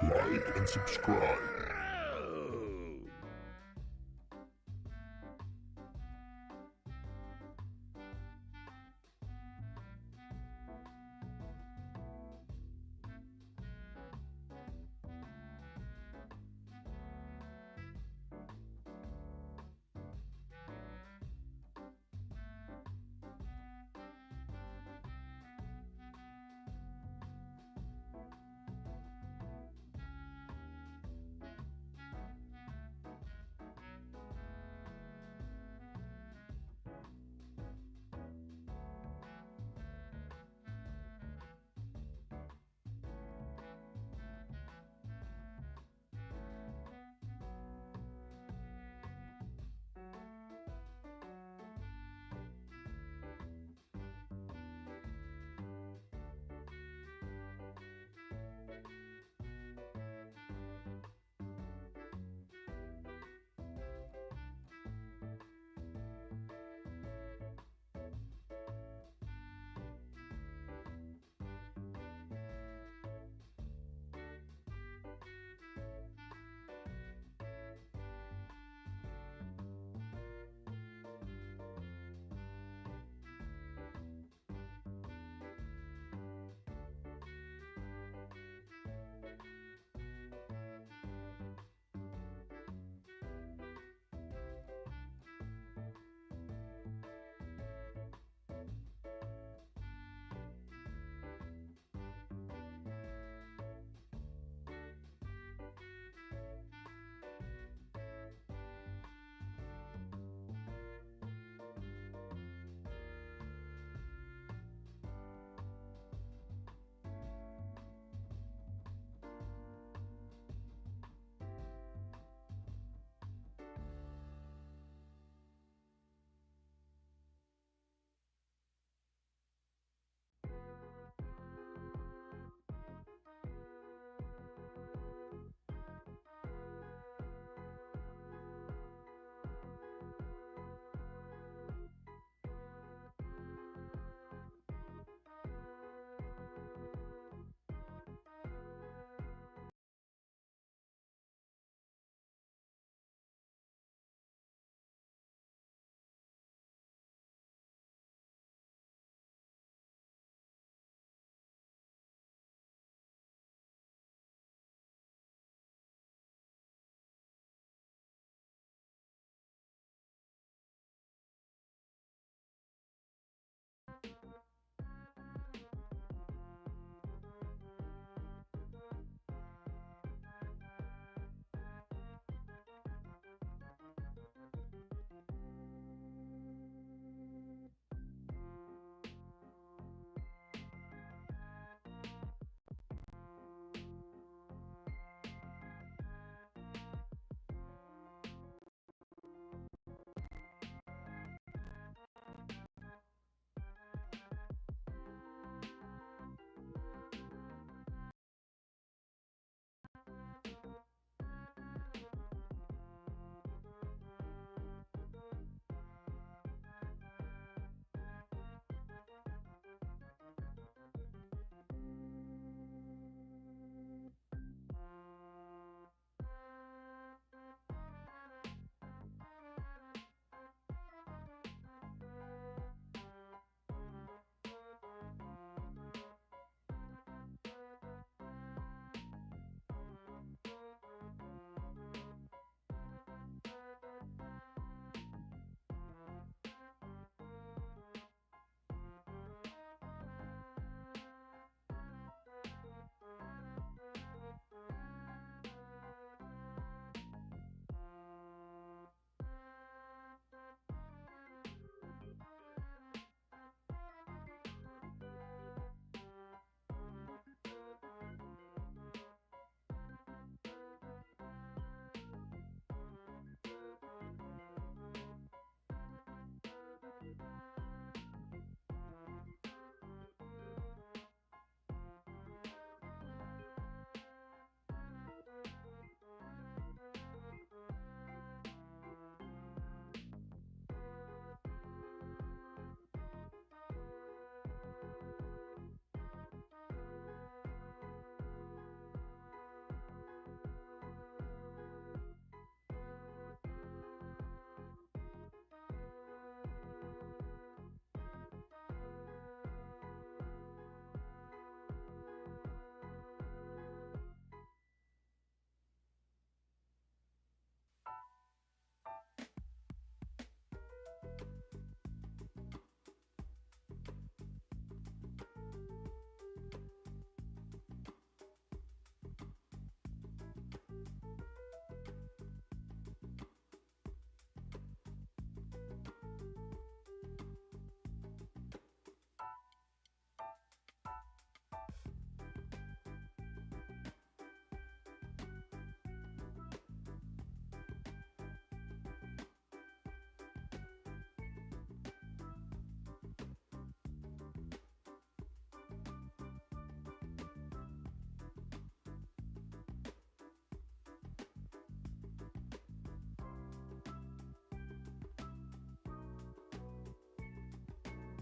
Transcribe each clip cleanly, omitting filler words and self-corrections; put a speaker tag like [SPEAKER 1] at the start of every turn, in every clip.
[SPEAKER 1] Like and subscribe.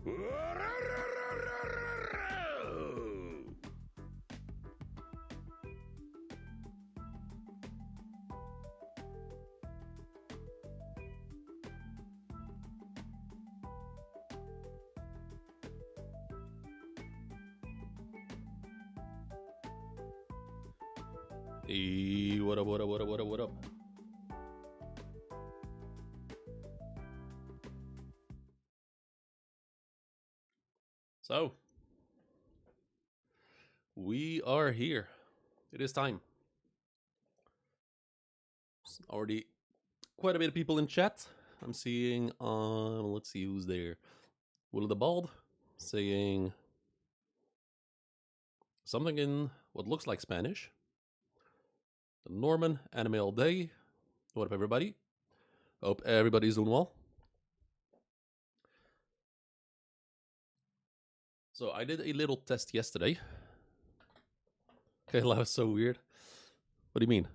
[SPEAKER 2] Hey, what up, what up, what up, what up, what up? So, we are here. It is time. Already quite a bit of people in chat. I'm seeing, let's see who's there. Will the Bald saying something in what looks like Spanish. Norman, Anime All Day. What up, everybody? Hope everybody's doing well. So, I did a little test yesterday. Okay, that was so weird. What do you mean?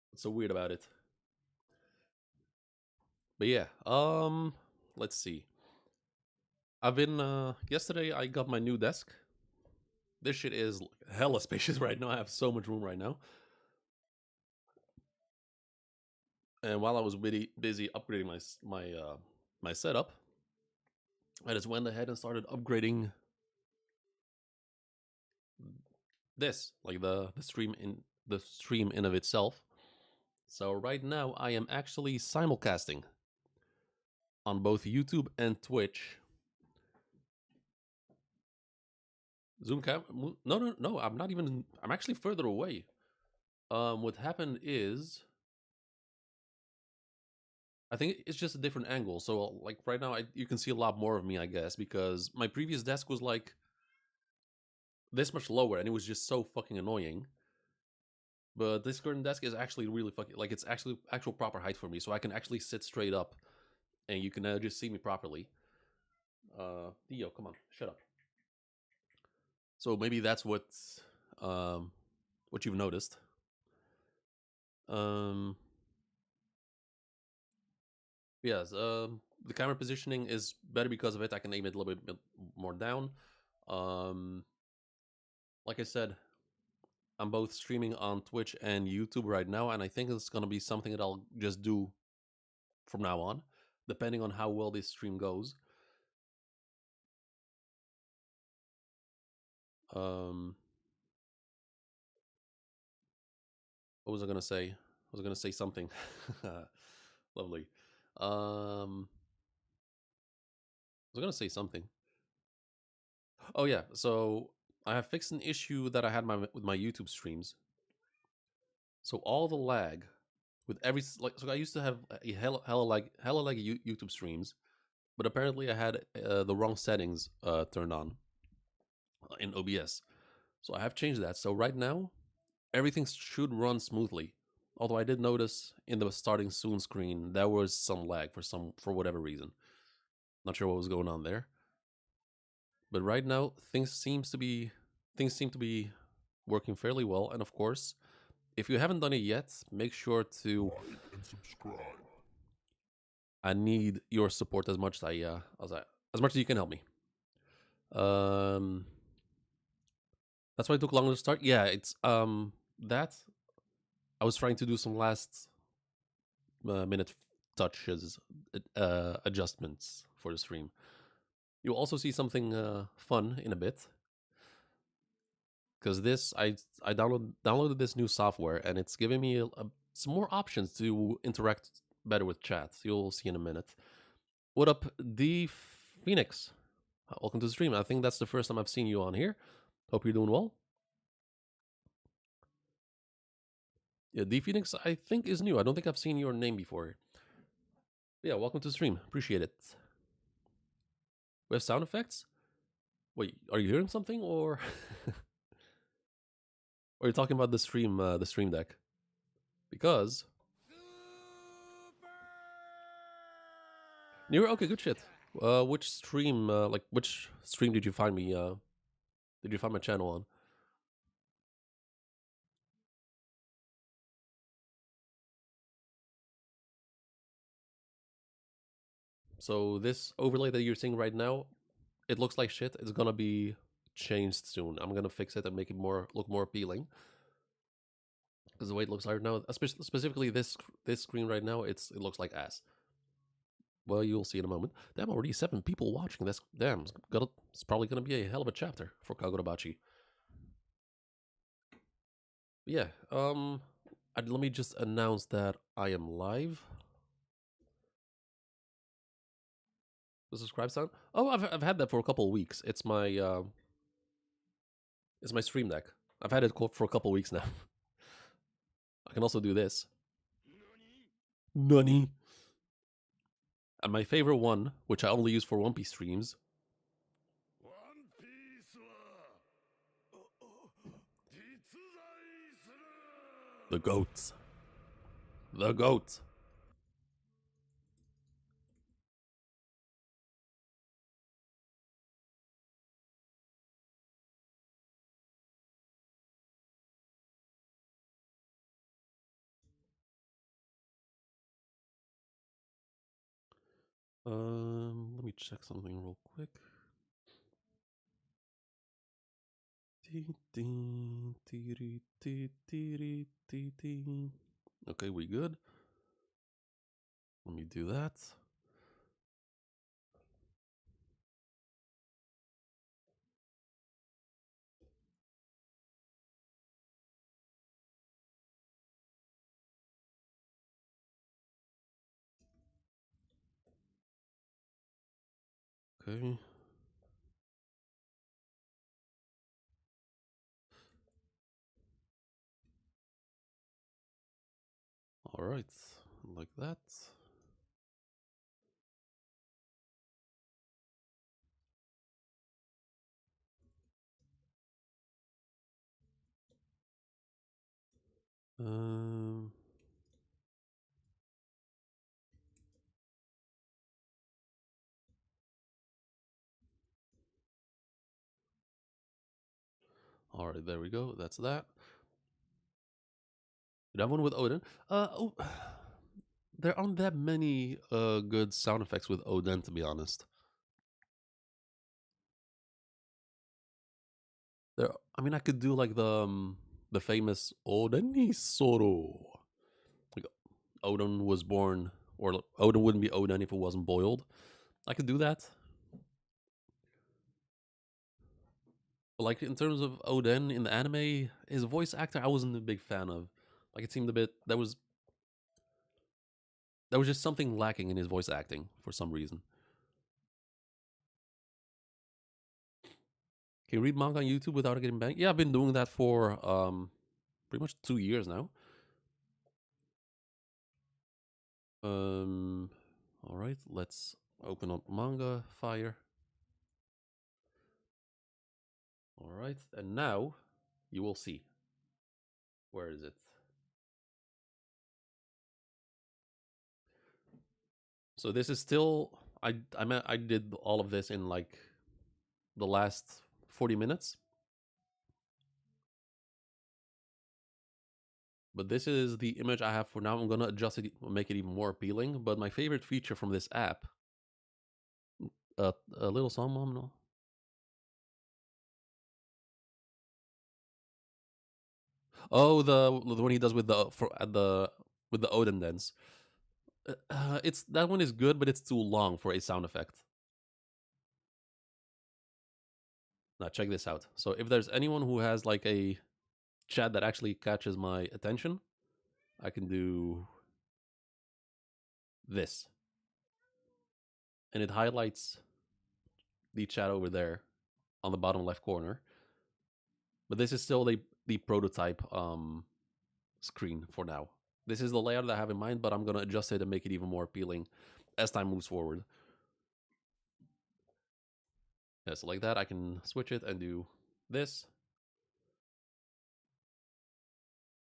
[SPEAKER 2] What's so weird about it? But yeah, let's see. I've been, yesterday I got my new desk. This shit is hella spacious right now. I have so much room right now. And while I was busy upgrading my setup, I just went ahead and started upgrading this, like the stream in of itself. So right now I am actually simulcasting on both YouTube and Twitch. Zoom cam? No. I'm not even. I'm actually further away. What happened is, I think it's just a different angle. So like right now, you can see a lot more of me, I guess, because my previous desk was like this much lower, and it was just so fucking annoying. But this current desk is actually really fucking, like, it's actually actual proper height for me, so I can actually sit straight up, and you can just see me properly. Theo, come on, shut up. So maybe that's what you've noticed. Yes, the camera positioning is better because of it. I can aim it a little bit more down. Like I said, I'm both streaming on Twitch and YouTube right now, and I think it's going to be something that I'll just do from now on, depending on how well this stream goes. What was I going to say? I was going to say something. Lovely. I was going to say something. Oh yeah, so I have fixed an issue that I had with my YouTube streams. So all the lag with every, like, so I used to have a hella like YouTube streams, but apparently I had the wrong settings turned on in OBS. So I have changed that. So right now everything should run smoothly. Although I did notice in the starting soon screen there was some lag for whatever reason. Not sure what was going on there. But right now things seem to be working fairly well. And of course, if you haven't done it yet, make sure to
[SPEAKER 1] like and subscribe.
[SPEAKER 2] I need your support as much as you can help me. That's why it took longer to start. Yeah, it's that I was trying to do some last minute touches, adjustments for the stream. You'll also see something fun in a bit, because I downloaded this new software, and it's giving me some more options to interact better with chat. You'll see in a minute. What up, D Phoenix? Welcome to the stream. I think that's the first time I've seen you on here. Hope you're doing well. Yeah, D Phoenix, I think, is new. I don't think I've seen your name before. Yeah, welcome to the stream. Appreciate it. We have sound effects? Wait, are you hearing something, or are you talking about the stream deck? Because Near, okay, good shit. Which stream did you find me? Did you find my channel on? So this overlay that you're seeing right now, it looks like shit. It's gonna be changed soon. I'm gonna fix it and make it look more appealing. Because the way it looks right now, specifically this screen right now, it looks like ass. Well, you'll see in a moment. Damn, already 7 people watching. That's damn. It's probably gonna be a hell of a chapter for Kagurabachi. Yeah. Let me just announce that I am live. The subscribe sound. Oh, I've had that for a couple of weeks. It's my stream deck. I've had it for a couple of weeks now. I can also do this. Nani? And my favorite one, which I only use for One Piece streams. The goats. The goats. Let me check something real quick. Okay, we good. Let me do that. Okay. All right, like that. Um, all right, there we go. That's that. That one with Odin. Oh, there aren't that many good sound effects with Odin, to be honest. There, I mean, I could do like the famous Odin Soro. Like Odin was born, or Odin wouldn't be Odin if it wasn't boiled. I could do that. But like in terms of Odin in the anime, his voice actor, I wasn't a big fan of. Like it seemed a bit there was just something lacking in his voice acting for some reason. Can you read manga on YouTube without getting banned? Yeah, I've been doing that for pretty much 2 years now. All right, let's open up Manga Fire. All right, and now you will see. Where is it? So this is still I did all of this in like the last 40 minutes. But this is the image I have for now. I'm gonna adjust it, make it even more appealing. But my favorite feature from this app, a little song, mom, no. Oh, the one he does with the with the Odin dance. It's that one is good, but it's too long for a sound effect. Now check this out. So if there's anyone who has like a chat that actually catches my attention, I can do this, and it highlights the chat over there on the bottom left corner. But this is still the prototype screen for now. This is the layout that I have in mind, but I'm gonna adjust it and make it even more appealing as time moves forward. Yeah, so like that, I can switch it and do this.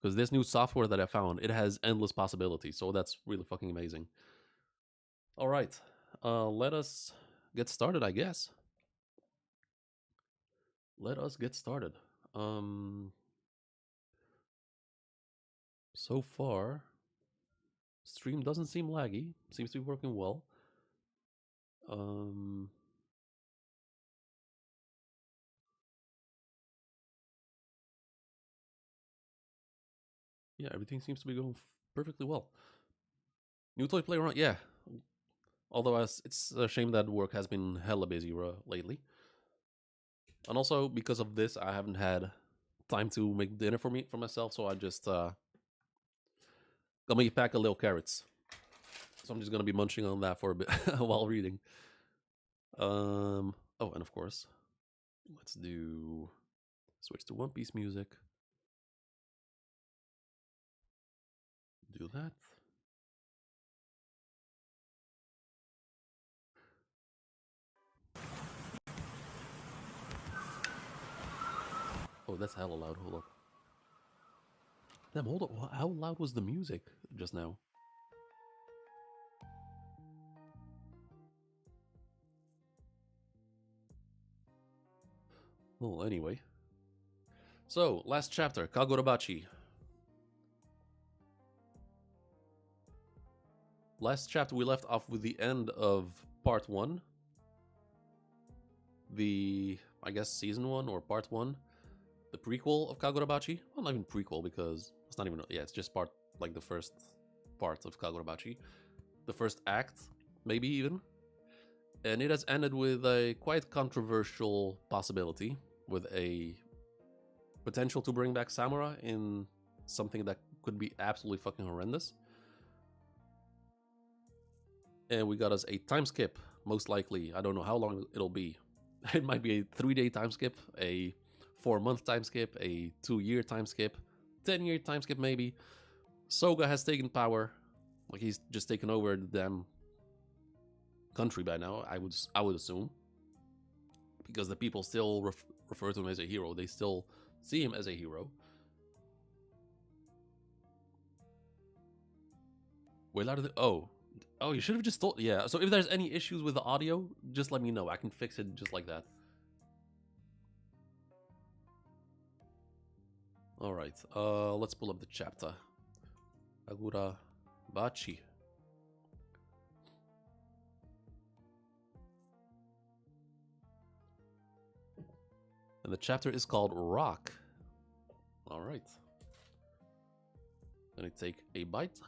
[SPEAKER 2] Because this new software that I found, it has endless possibilities, so that's really fucking amazing. All right, let us get started, I guess. Let us get started. So far, stream doesn't seem laggy. Seems to be working well. Um, yeah, everything seems to be going perfectly well. New toy player on, yeah. Although it's a shame that work has been hella busy lately, and also because of this, I haven't had time to make dinner for myself. So I just got me pack a little carrots. So I'm just gonna be munching on that for a bit while reading. Oh, and of course, let's do switch to One Piece music. Do that. Oh, that's hella loud. Hold up. Damn, hold up. How loud was the music just now? Well, anyway. So, last chapter, Kagurabachi. Last chapter, we left off with the end of part 1. I guess, season 1 or part 1. The prequel of Kagurabachi. Well, not even prequel because it's not even, yeah, it's just part, like the first part of Kagurabachi. The first act, maybe even. And it has ended with a quite controversial possibility, with a potential to bring back Samura in something that could be absolutely fucking horrendous. And we got us a time skip, most likely. I don't know how long it'll be. It might be a 3-day time skip, a 4-month time skip, a 2-year time skip, 10-year time skip maybe. Soga has taken power. Like, he's just taken over the damn country by now, I would assume. Because the people still refer to him as a hero. They still see him as a hero. Wait, out of the... Oh, you should have just told... Yeah, so if there's any issues with the audio, just let me know. I can fix it just like that. Alright, let's pull up the chapter. Kagurabachi. And the chapter is called Rock. Alright. Gonna take a bite.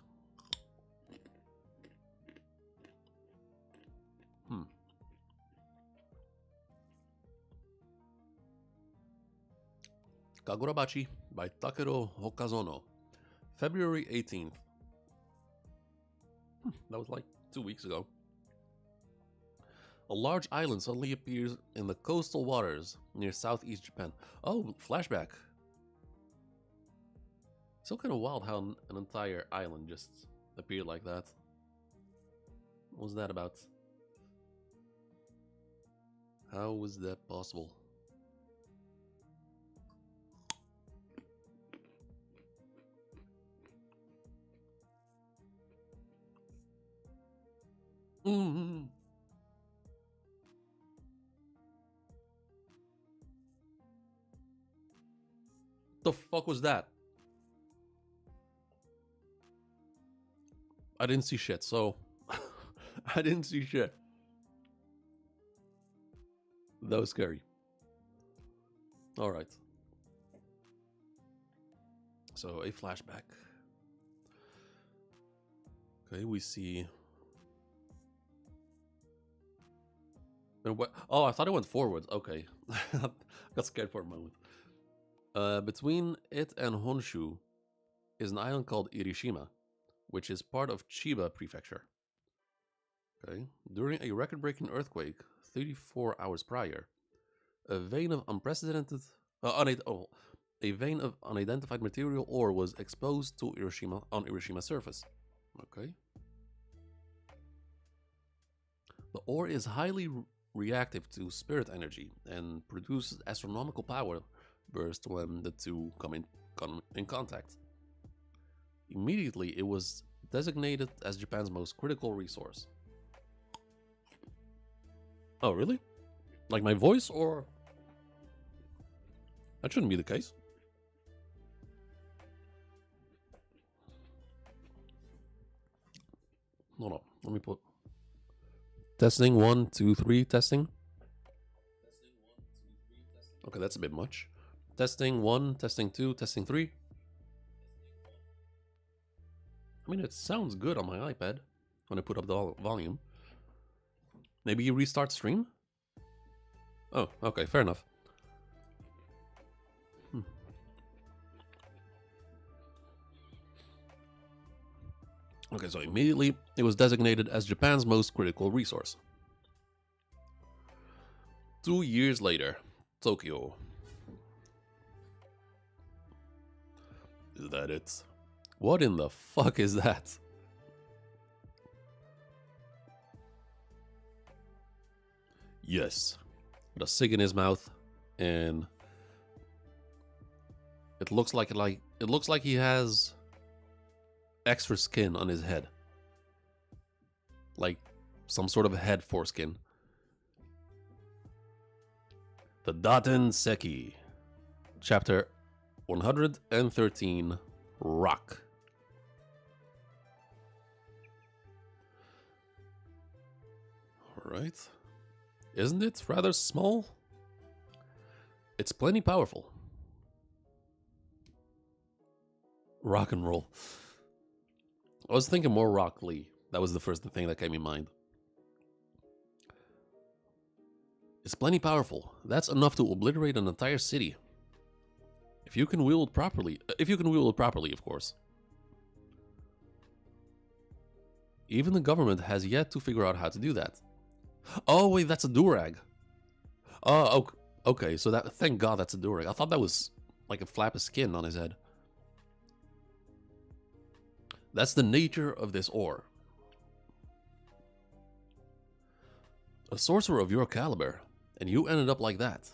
[SPEAKER 2] Kagurabachi by Takero Hokazono. February 18th. That was like 2 weeks ago. A large island suddenly appears in the coastal waters near southeast Japan. Oh, flashback. So kind of wild how an entire island just appeared like that. What was that about? How was that possible? Mm-hmm. The fuck was that? I didn't see shit, so I didn't see shit. That was scary. Alright. So, a flashback. Okay, we see... Oh, I thought it went forward. Okay. Got scared for a moment. Between it and Honshu is an island called Irishima, which is part of Chiba Prefecture. Okay. During a record-breaking earthquake 34 hours prior, a vein of a vein of unidentified material ore was exposed to Hiroshima surface. Okay. The ore is highly reactive to spirit energy and produces astronomical power bursts when the two come in contact. Immediately, it was designated as Japan's most critical resource. Oh, really? Like my voice, or... That shouldn't be the case. No, let me put... Testing 1, 2, 3, testing. Okay, that's a bit much. Testing 1, testing 2, testing 3. I mean, it sounds good on my iPad when I put up the volume. Maybe you restart stream? Oh, okay, fair enough. Okay, so immediately it was designated as Japan's most critical resource. 2 years later, Tokyo. Is that it? What in the fuck is that? Yes. With a cig in his mouth, and it looks like he has extra skin on his head. Like some sort of head foreskin. The Daten Seki. Chapter 113, Rock. Alright. Isn't it rather small? It's plenty powerful. Rock and roll. I was thinking more Rock Lee. That was the first thing that came in mind. It's plenty powerful. That's enough to obliterate an entire city. If you can wield it properly. Of course. Even the government has yet to figure out how to do that. Oh, wait, that's a durag. Oh, okay, so that, thank God that's a durag. I thought that was like a flap of skin on his head. That's the nature of this ore. A sorcerer of your caliber, and you ended up like that.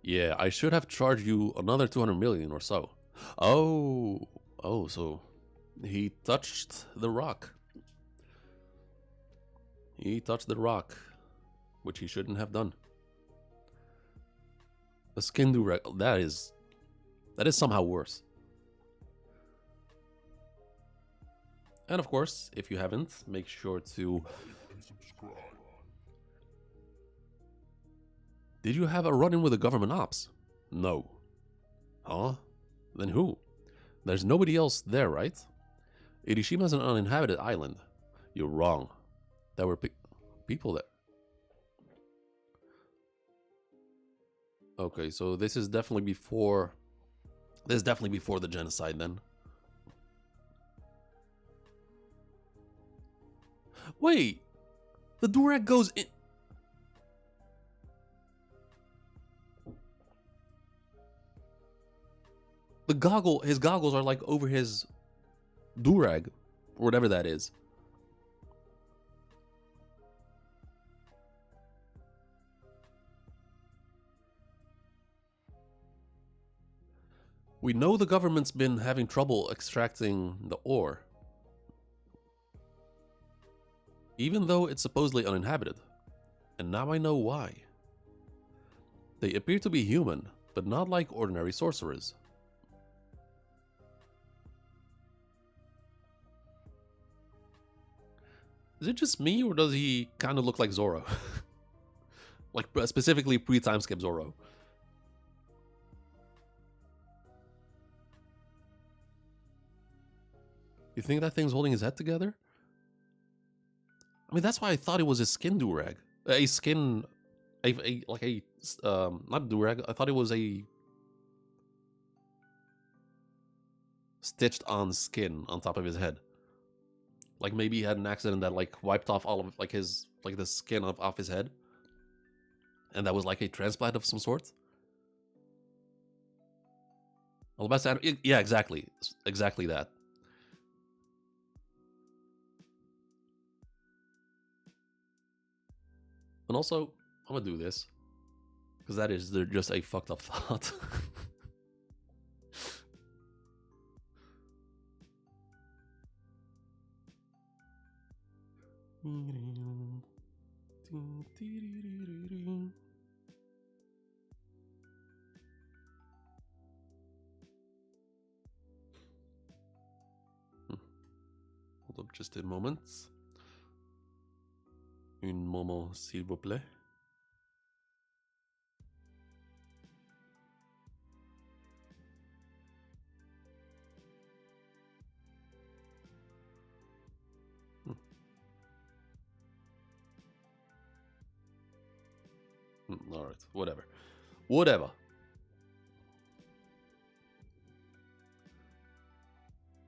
[SPEAKER 2] Yeah, I should have charged you another 200 million or so. Oh, so he touched the rock. He touched the rock, which he shouldn't have done. A skin durag, that is somehow worse. And of course, if you haven't, make sure to
[SPEAKER 1] subscribe.
[SPEAKER 2] Did you have a run-in with the government ops? No. Huh? Then who? There's nobody else there, right? Irishima's an uninhabited island. You're wrong. There were people there. Okay, so this is definitely before... This is definitely before the genocide, then. Wait! The durag goes in... His goggles are like over his durag, or whatever that is. We know the government's been having trouble extracting the ore, even though it's supposedly uninhabited. And now I know why. They appear to be human, but not like ordinary sorcerers. Is it just me, or does he kind of look like Zoro? Like, specifically pre-timeskip Zoro. You think that thing's holding his head together? I mean, that's why I thought it was a skin durag. A skin... not durag, I thought it was a... stitched on skin on top of his head. Like maybe he had an accident that like wiped off all of like his the skin off his head, and that was like a transplant of some sort. Well, the best yeah, exactly that. And also, I'm gonna do this because they're just a fucked up thought. Hold up just a moment. Un moment, s'il vous plaît. Alright, whatever. Whatever.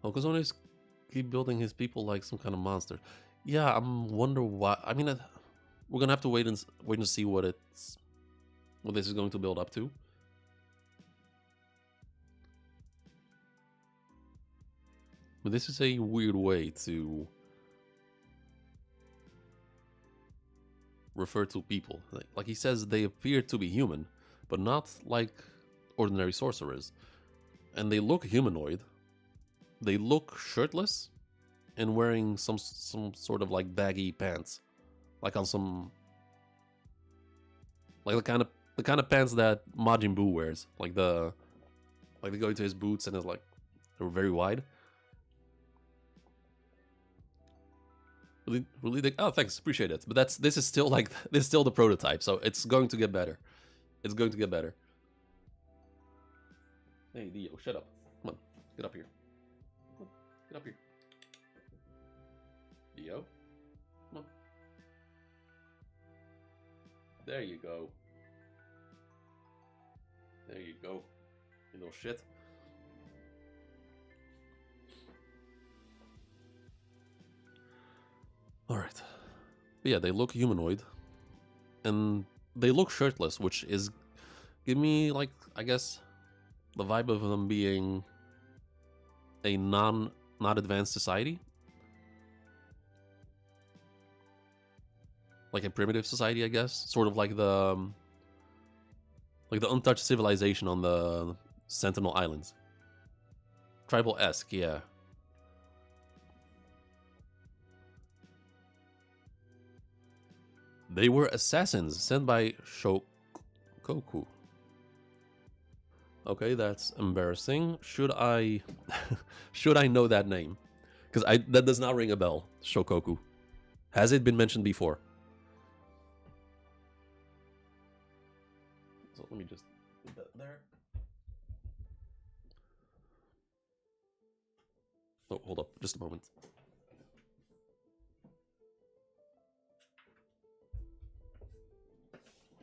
[SPEAKER 2] Okazone's keep building his people like some kind of monster. Yeah, I'm wonder why. I mean, we're gonna have to wait and see what this is going to build up to. But this is a weird way to refer to people. Like he says, they appear to be human, but not like ordinary sorcerers. And they look humanoid. They look shirtless and wearing some sort of like baggy pants, like on some like the kind of pants that Majin Buu wears, like they go into his boots and it's like they're very wide. Really, oh, thanks, appreciate it. But this is still the prototype, so it's going to get better. It's going to get better. Hey, Dio, shut up. Come on, get up here. Come on, get up here. Dio, come on. There you go. There you go. You little shit. Alright. Yeah, they look humanoid. And they look shirtless, which is give me, like, I guess, the vibe of them being a not advanced society. Like a primitive society, I guess. Sort of like the untouched civilization on the Sentinel Islands. Tribal-esque, yeah. They were assassins sent by Shokoku. Okay, that's embarrassing. Should I know that name? Because that does not ring a bell. Shokoku. Has it been mentioned before? So let me just put that there. Oh, hold up, just a moment.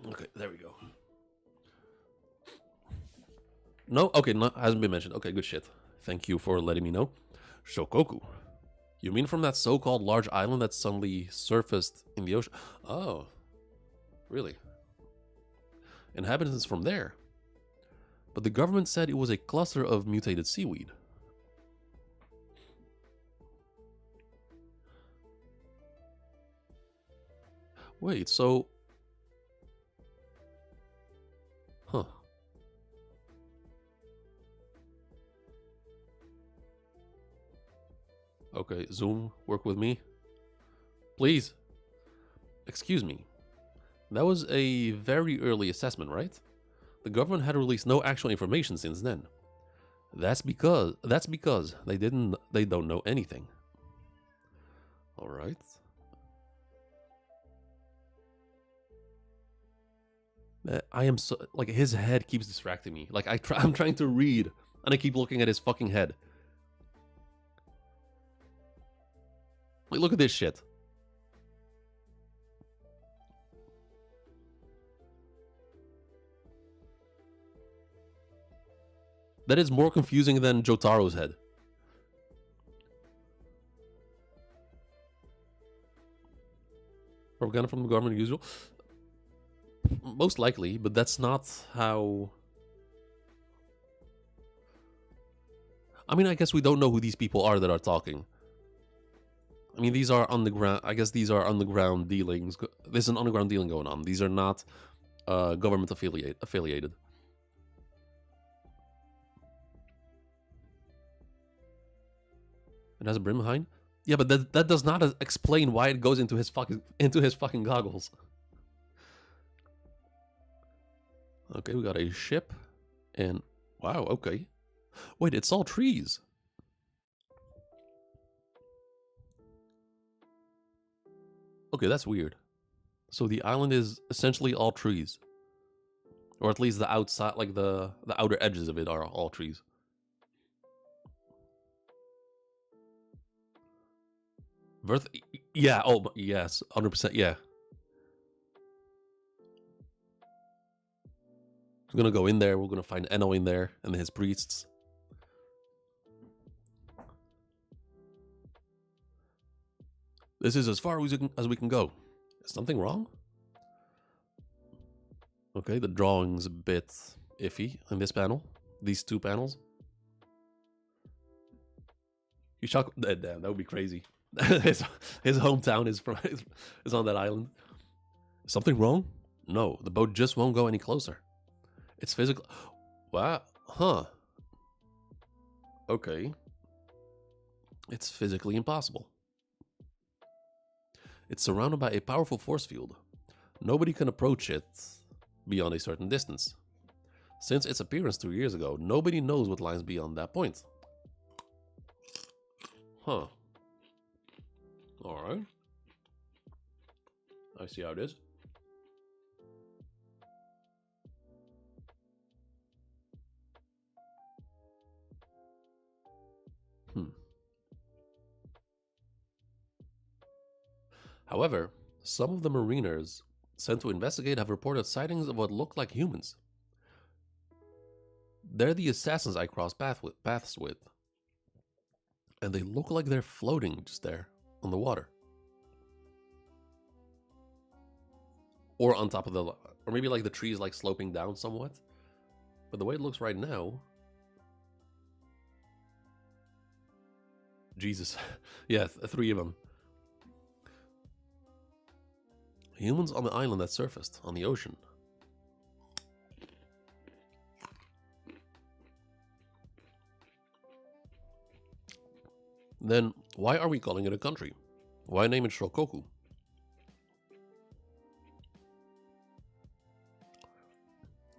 [SPEAKER 2] Okay, there we go. No? Okay, no, hasn't been mentioned. Okay, good shit. Thank you for letting me know. Shokoku. You mean from that so-called large island that suddenly surfaced in the ocean? Oh. Really? Inhabitants from there. But the government said it was a cluster of mutated seaweed. Wait, so... Huh. Okay, Zoom, work with me. Please. Excuse me. That was a very early assessment, right? The government had released no actual information since then. That's because they don't know anything. All right. I am so, like, his head keeps distracting me. Like I'm trying to read and I keep looking at his fucking head. Like, look at this shit. That is more confusing than Jotaro's head. Propaganda from the government usual? Most likely, but that's not how... I mean, I guess we don't know who these people are that are talking. I mean, these are underground... I guess these are underground dealings. There's an underground dealing going on. These are not government affiliated. It has a brim behind? Yeah, but that does not explain why it goes into his fucking goggles. Okay, we got a ship. And wow, okay. Wait, it's all trees. Okay, that's weird. So the island is essentially all trees. Or at least the outside, like the outer edges of it are all trees. Verth, yeah, oh, yes, 100%, yeah. We're gonna go in there, we're gonna find Enno in there, and his priests. This is as far as we can go. Is something wrong? Okay, the drawing's a bit iffy in this panel. These two panels. You shock. Damn, that would be crazy. his hometown is on that island. Is something wrong? No, the boat just won't go any closer. It's physical. Wow. Huh. Okay. It's physically impossible. It's surrounded by a powerful force field. Nobody can approach it beyond a certain distance. Since its appearance 2 years ago, nobody knows what lies beyond that point. Huh. Alright. I see how it is. However, some of the mariners sent to investigate have reported sightings of what look like humans. They're the assassins I crossed paths with. And they look like they're floating just there on the water. Or on top of the... Or maybe like the trees like sloping down somewhat. But the way it looks right now... Jesus. Yeah, 3 of them. Humans on the island that surfaced on the ocean. Then, why are we calling it a country? Why name it Shokoku?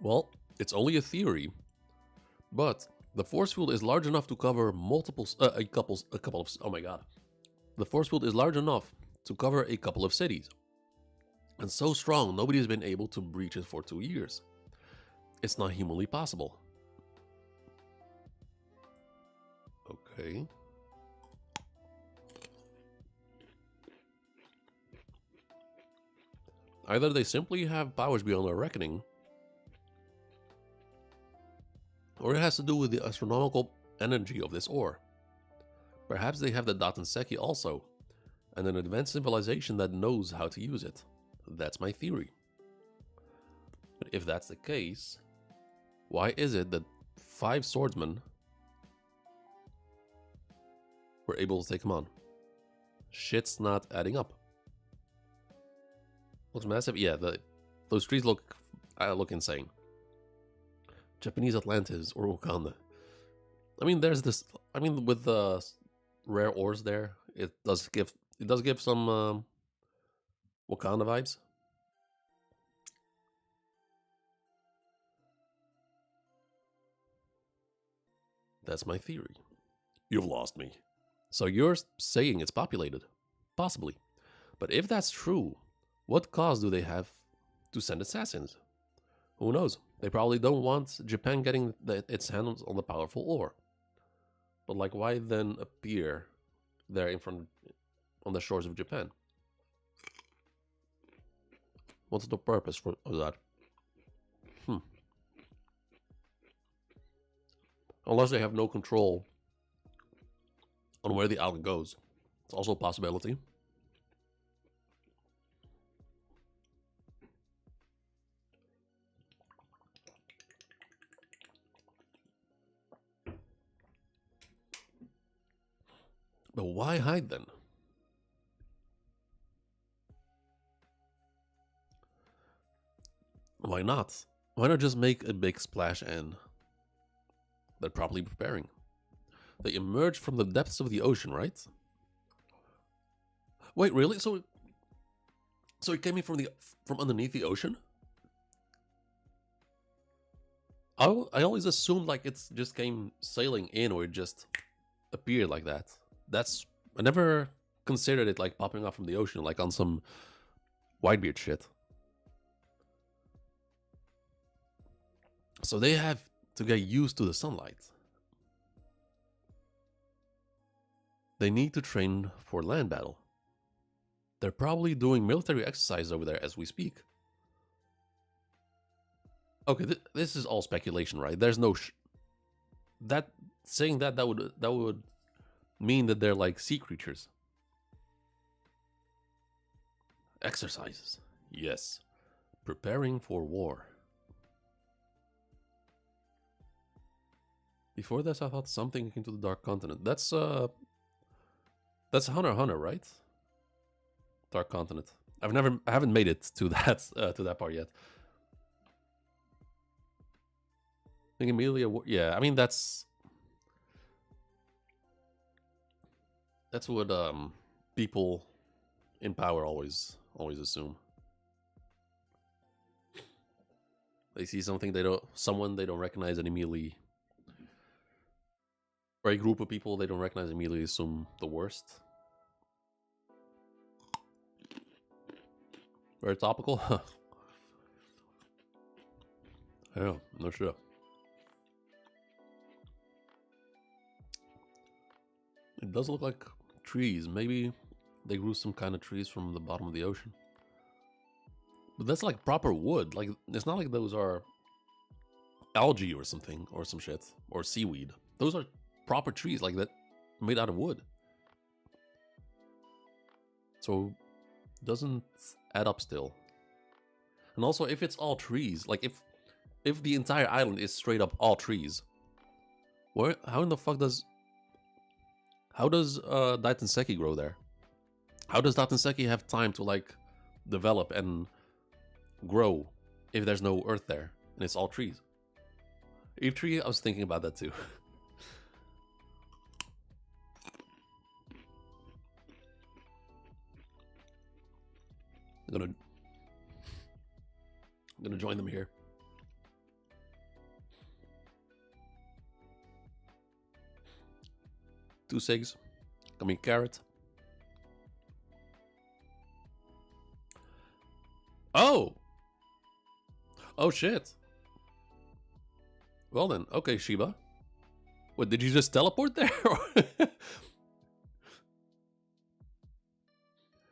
[SPEAKER 2] Well, it's only a theory, but the force field is large enough to cover a couple of... Oh my god. The force field is large enough to cover a couple of cities. And so strong, nobody has been able to breach it for 2 years. It's not humanly possible. Okay. Either they simply have powers beyond our reckoning, or it has to do with the astronomical energy of this ore. Perhaps they have the Datenseki also, and an advanced civilization that knows how to use it. That's my theory. But if that's the case, why is it that 5 swordsmen were able to take him on? Shit's not adding up. Looks massive. Yeah, those trees look insane. Japanese Atlantis or Wakanda. I mean, there's this. I mean, with the rare ores there, it does give some Wakanda vibes. That's my theory. You've lost me. So you're saying it's populated? Possibly. But if that's true, what cause do they have to send assassins? Who knows? They probably don't want Japan getting its hands on the powerful ore. But like, why then appear there in front on the shores of Japan? What's the purpose of that? Unless they have no control on where the island goes. It's also a possibility. But why hide then? Why not? Why not just make a big splash and they're probably preparing? They emerged from the depths of the ocean, right? Wait, really? So it came in from underneath the ocean? I always assumed like it just came sailing in, or it just appeared like that. I never considered it like popping up from the ocean, like on some Whitebeard shit. So they have to get used to the sunlight. They need to train for land battle. They're probably doing military exercise over there as we speak. Okay, this is all speculation, right? There's no saying that would mean that they're like sea creatures. Exercises. Yes. Preparing for war. Before this, I thought something into the Dark Continent. That's Hunter x Hunter, right? Dark Continent. I haven't made it to that part yet. I think Amelia, yeah. I mean that's what people in power always assume. They see someone they don't recognize and immediately, or a group of people they don't recognize immediately assume the worst. Very topical. Yeah, no sure. It does look like trees. Maybe they grew some kind of trees from the bottom of the ocean. But that's like proper wood. Like, it's not like those are algae or something, or some shit, or seaweed. Those are proper trees, like that, made out of wood. So, doesn't add up still. And also, if it's all trees, like if the entire island is straight up all trees, how in the fuck does Daitenseki grow there? How does Daitenseki have time to like develop and grow if there's no earth there and it's all trees? Eve tree, I was thinking about that too. I'm gonna join them here. Two cigs. Got me a carrot. Oh! Oh shit. Well then, okay, Shiba. What, did you just teleport there?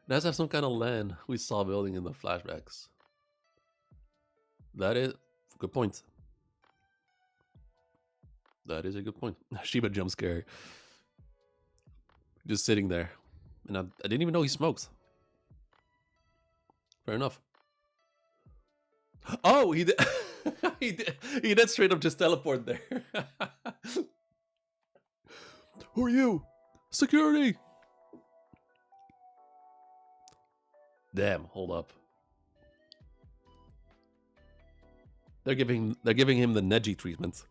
[SPEAKER 2] Let's have some kind of land we saw building in the flashbacks. That is a good point. That is a good point. Shiba jump scare. Just sitting there. And I didn't even know he smoked. Fair enough. Oh, he did. he did straight up just teleport there. Who are you? Security! Damn, hold up. They're giving him the Neji treatment.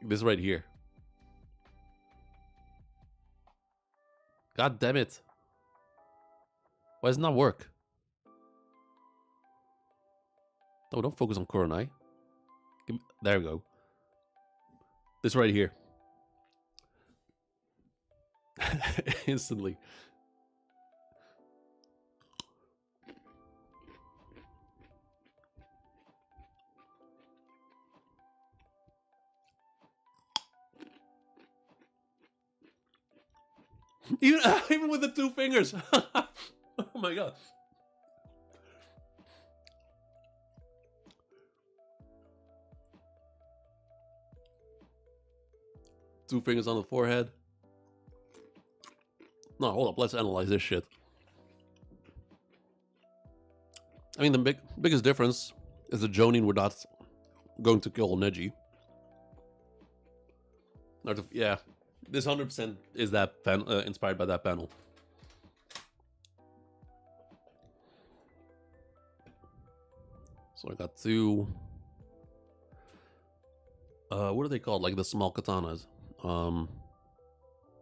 [SPEAKER 2] This right here. God damn it. Why does it not work? No, don't focus on Kuronai. There we go. This right here. Instantly. Even with the two fingers. Oh my god. Two fingers on the forehead. No, hold up. Let's analyze this shit. I mean, the biggest difference is the Jonin were not going to kill Neji. Yeah, this 100% is that inspired by that panel. So I got two. What are they called? Like the small katanas.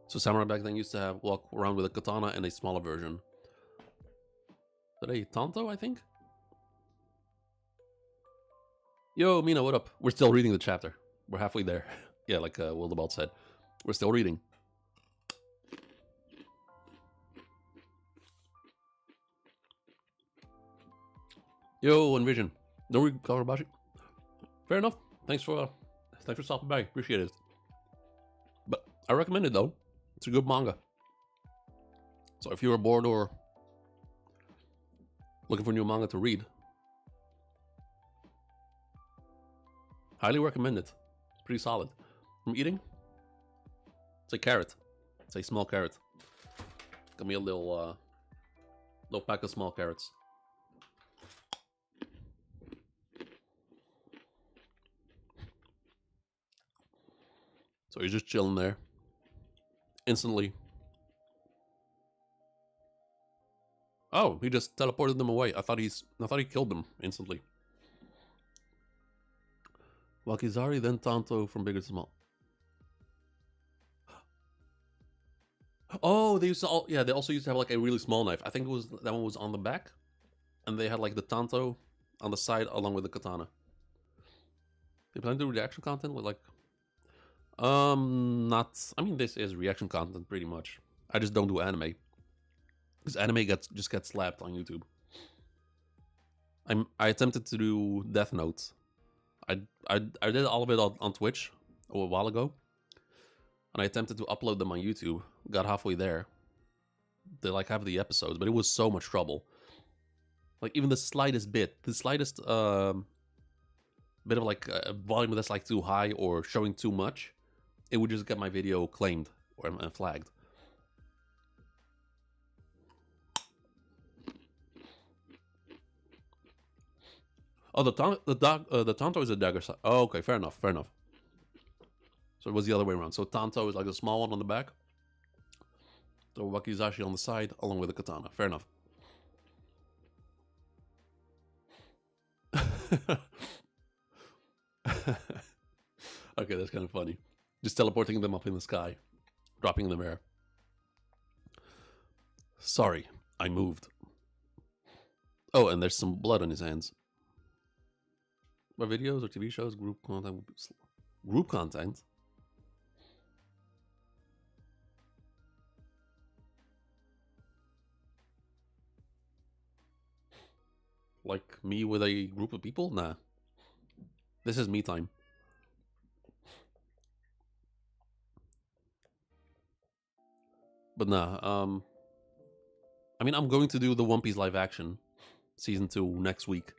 [SPEAKER 2] So Samurai back then used to have walk around with a katana and a smaller version. Did I Tanto, I think? Yo, Mina, what up? We're still reading the chapter. We're halfway there. Yeah, like Wildebald said. We're still reading. Yo, Envision. Don't read Kagurabachi. Fair enough. Thanks for stopping by. Appreciate it. But I recommend it though. It's a good manga. So if you're bored or looking for new manga to read, highly recommend it. It's pretty solid. I'm eating. It's a carrot. It's a small carrot. Got me a little pack of small carrots. So he's just chilling there. Instantly. Oh, he just teleported them away. I thought he killed them instantly. Wakizari, then Tanto from bigger to small. Oh, they used to they also used to have like a really small knife. I think that one was on the back. And they had like the Tanto on the side along with the katana. They plan to do reaction content with like not, I mean, this is reaction content pretty much. I just don't do anime. Because anime just gets slapped on YouTube. I attempted to do Death Note. I did all of it on Twitch a while ago. And I attempted to upload them on YouTube. Got halfway there. They like have the episodes, but it was so much trouble. Like even the slightest bit, the slightest bit of like volume that's like too high or showing too much, it would just get my video claimed or flagged. Oh, the Tanto is a dagger side. Oh, okay, fair enough, fair enough. So it was the other way around. So Tanto is like a small one on the back. So Wakizashi on the side, along with the katana. Fair enough. Okay, that's kind of funny. Just teleporting them up in the sky, dropping them there. Sorry, I moved. Oh, and there's some blood on his hands. What videos or TV shows, group content? Group content? Like me with a group of people? Nah. This is me time. But nah, I mean, I'm going to do the One Piece live action season 2 next week.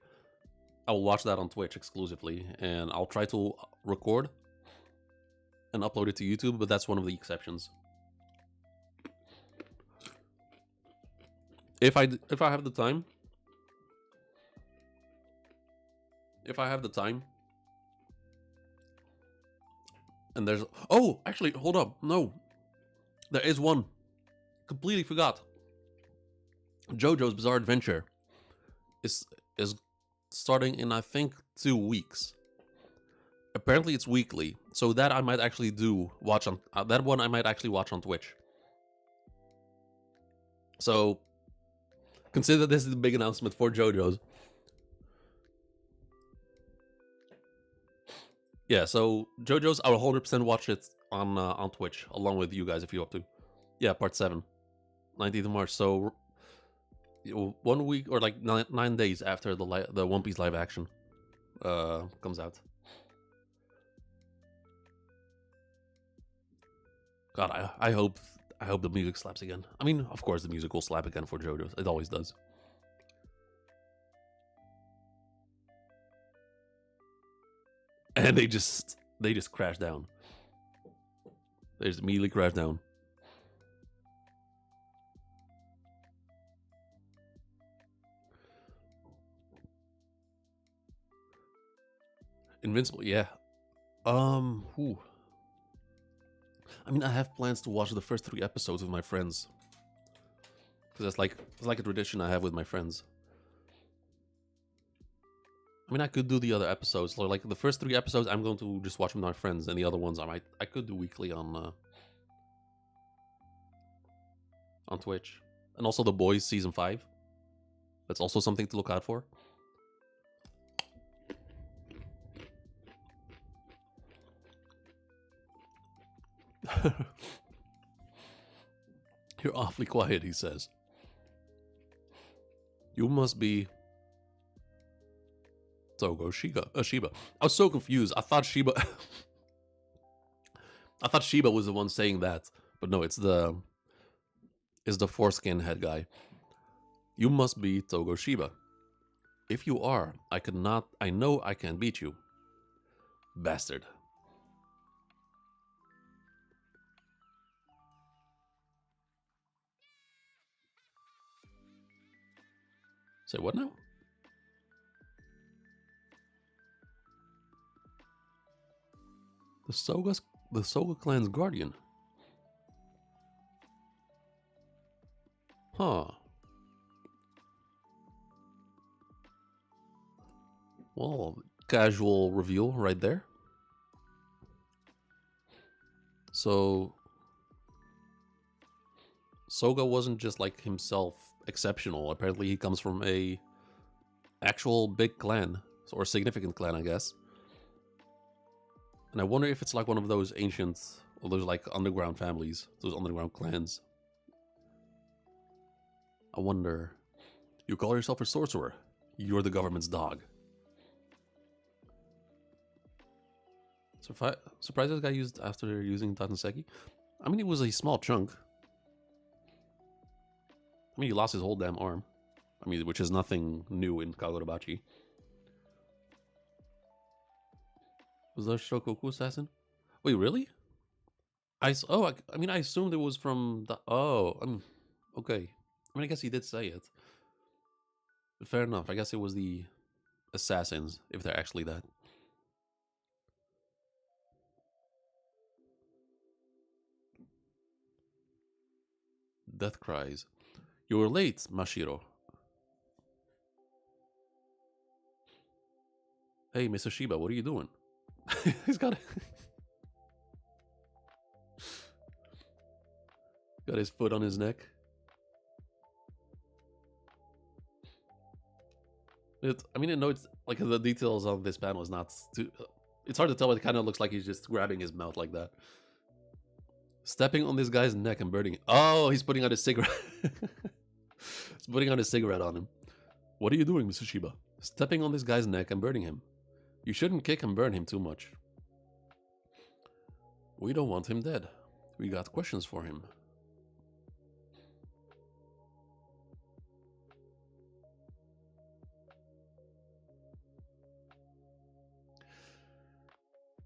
[SPEAKER 2] I will watch that on Twitch exclusively, and I'll try to record and upload it to YouTube, but that's one of the exceptions. If I have the time, and there's actually, hold up, no, there is one. Completely forgot. JoJo's Bizarre Adventure is starting in, I think, 2 weeks. Apparently it's weekly, so that I might actually watch on that one. I might actually watch on Twitch. So consider this the big announcement for JoJo's. Yeah, so JoJo's, I will 100% watch it on Twitch along with you guys if you want to. Yeah, part 7, 19th of March. So 1 week or like 9 days after the One Piece live action comes out. God, I hope the music slaps again. I mean, of course the music will slap again for JoJo's. It always does. And they just crash down. They just immediately crash down. Invincible, yeah. Whew. I mean, I have plans to watch the first 3 episodes with my friends. Because it's like a tradition I have with my friends. I mean, I could do the other episodes. Like the first 3 episodes, I'm going to just watch with my friends, and the other ones I could do weekly on on Twitch. And also The Boys Season 5. That's also something to look out for. You're awfully quiet, he says. You must be Shiba. I was so confused. I thought Shiba I thought Shiba was the one saying that. But no, it's the foreskin head guy. You must be Shiba. If you are, I know I can beat you. Bastard. Say what now? The Soga clan's guardian. Huh. Well, casual reveal right there. So Soga wasn't just like himself exceptional. Apparently he comes from a actual big clan, or significant clan, I guess. And I wonder if it's like one of those ancient, or those like underground families, those underground clans. I wonder. You call yourself a sorcerer. You're the government's dog. Surprised this guy used after using Tatanseki? I mean, it was a small chunk. I mean, he lost his whole damn arm. I mean, which is nothing new in Kagurabachi. Was that Shokoku assassin? Wait, really? I mean, I assumed it was from the... Oh, okay. I mean, I guess he did say it. But fair enough. I guess it was the assassins, if they're actually that. Death cries. You were late, Mashiro. Hey, Mr. Shiba, what are you doing? He's got his foot on his neck. I mean, I know it's like the details of this panel is not too. It's hard to tell, but it kind of looks like he's just grabbing his mouth like that. Stepping on this guy's neck and burning it. Oh, he's putting out his cigarette. He's putting out his cigarette on him. What are you doing, Mr. Shiba? Stepping on this guy's neck and burning him. You shouldn't kick and burn him too much. We don't want him dead. We got questions for him.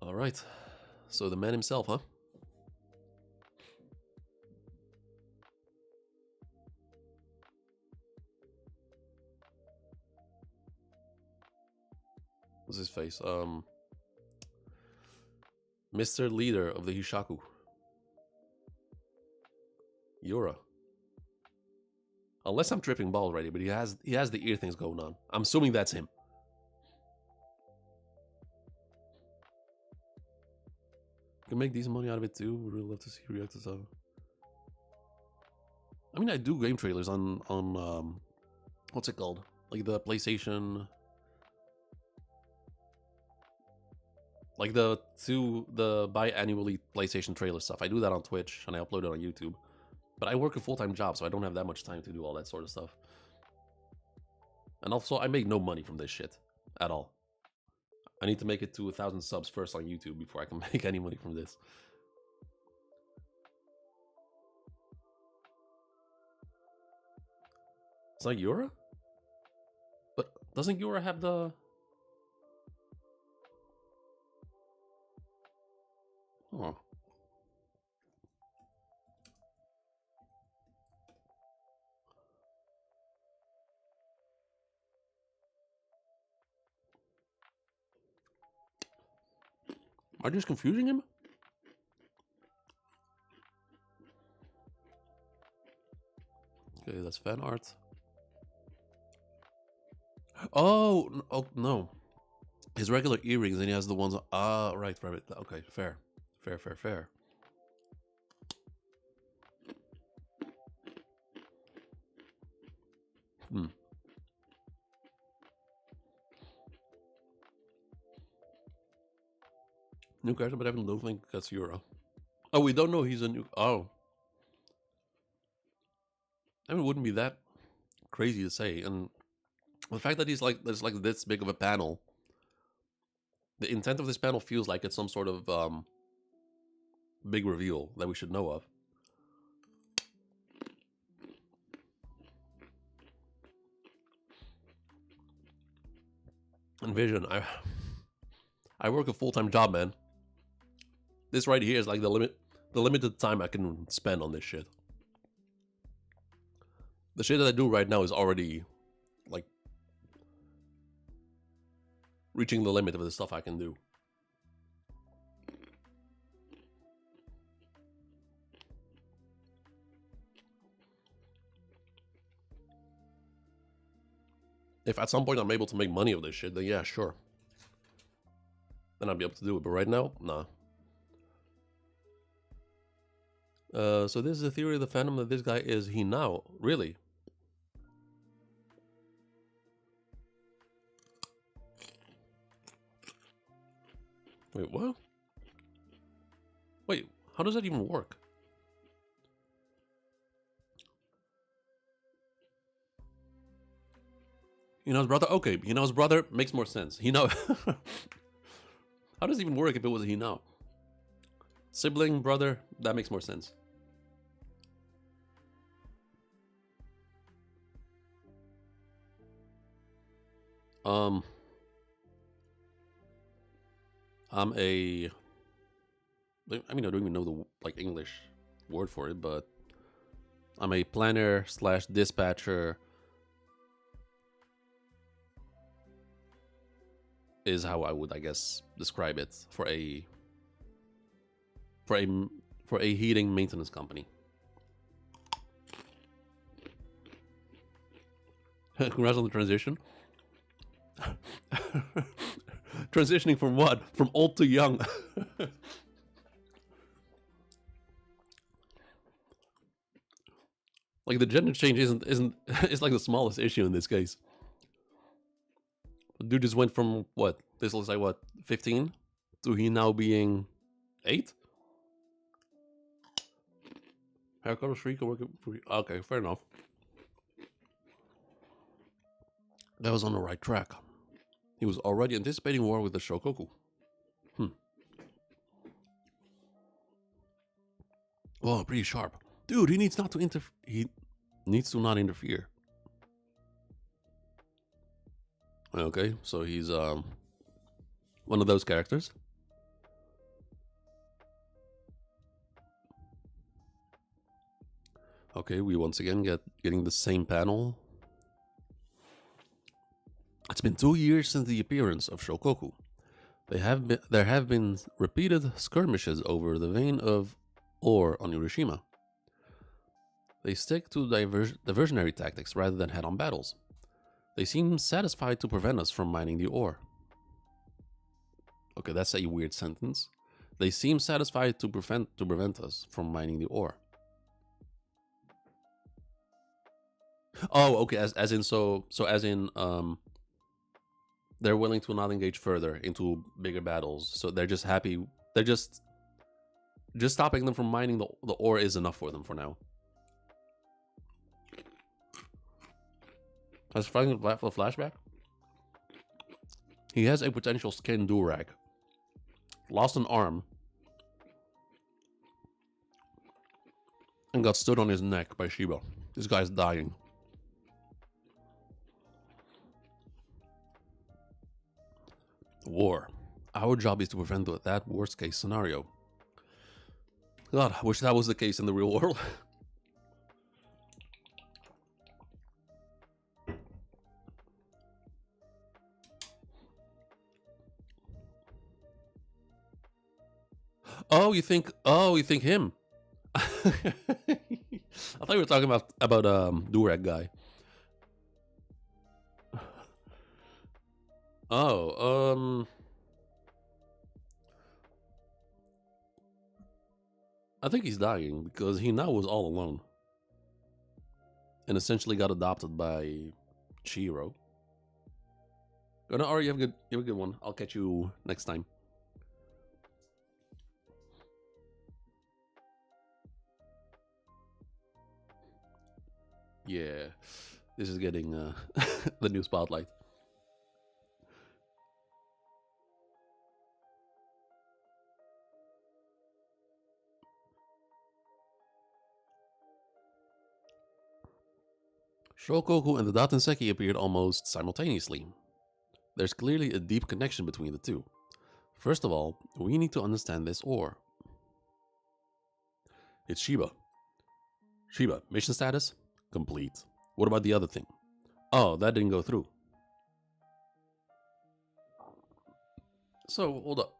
[SPEAKER 2] Alright. So the man himself, huh? What's his face? Mr. Leader of the Hishaku. Yura. Unless I'm tripping ball already, but he has the ear things going on. I'm assuming that's him. You can make decent money out of it too. Would really love to see you react to stuff. I mean, I do game trailers on what's it called? Like the PlayStation. Like the biannually PlayStation trailer stuff. I do that on Twitch and I upload it on YouTube. But I work a full-time job, so I don't have that much time to do all that sort of stuff. And also, I make no money from this shit. At all. I need to make it to 1,000 subs first on YouTube before I can make any money from this. It's not Yura? But doesn't Yura have the... Oh. Am I just confusing him? Okay, that's fan art. Oh no. His regular earrings, and he has the ones... Ah, right. Okay, fair. Fair. Hmm. New character, but I don't think Katsura. Oh, we don't know he's a new. Oh, I mean, it wouldn't be that crazy to say. And the fact that there's like this big of a panel. The intent of this panel feels like it's some sort of big reveal that we should know of. And Vision, I work a full-time job, man. This right here is like the limited time I can spend on this shit. The shit that I do right now is already like reaching the limit of the stuff I can do. If at some point I'm able to make money of this shit, then yeah, sure. Then I'll be able to do it. But right now, nah. So this is the theory of the fandom that this guy is Hinao. Really? Wait, what? Wait, how does that even work? Hinao's brother? Okay, Hinao's brother makes more sense. Hinao. How does it even work if it was a Hinao? Sibling, brother, that makes more sense. I'm a... I mean, I don't even know the like English word for it, but I'm a planner slash dispatcher is how I would, I guess, describe it for a heating maintenance company. Congrats on the transition. Transitioning from what? From old to young. Like the gender change isn't it's like the smallest issue in this case. The dude just went from what? This looks like what, 15? To he now being 8? Haircut or streak or working for... Okay, fair enough. That was on the right track. He was already anticipating war with the Shokoku. Oh, pretty sharp. Dude, he needs not to he needs to not interfere. Okay, so he's one of those characters. Okay, we once again getting the same panel. It's been 2 years since the appearance of Shokoku. There have been repeated skirmishes over the vein of ore on Hiroshima. They stick to diversionary tactics rather than head-on battles. They seem satisfied to prevent us from mining the ore. Okay, that's a weird sentence. They seem satisfied to prevent us from mining the ore. Oh, okay. As in they're willing to not engage further into bigger battles. So they're just happy. They're just stopping them from mining the ore is enough for them for now. As finding a flashback, he has a potential skin durag. Lost an arm and got stood on his neck by Shiba. This guy's dying. War. Our job is to prevent that worst case scenario. God, I wish that was the case in the real world. Oh, you think him? I thought you were talking about Durag guy. Oh, I think he's dying because he now was all alone and essentially got adopted by Chihiro. Oh, no, alright, you have a good one. I'll catch you next time. Yeah, this is getting the new spotlight. Shokoku and the Datenseki appeared almost simultaneously. There's clearly a deep connection between the two. First of all, we need to understand this ore. It's Shiba. Shiba, mission status? Complete. What about the other thing? Oh, that didn't go through. So, hold up.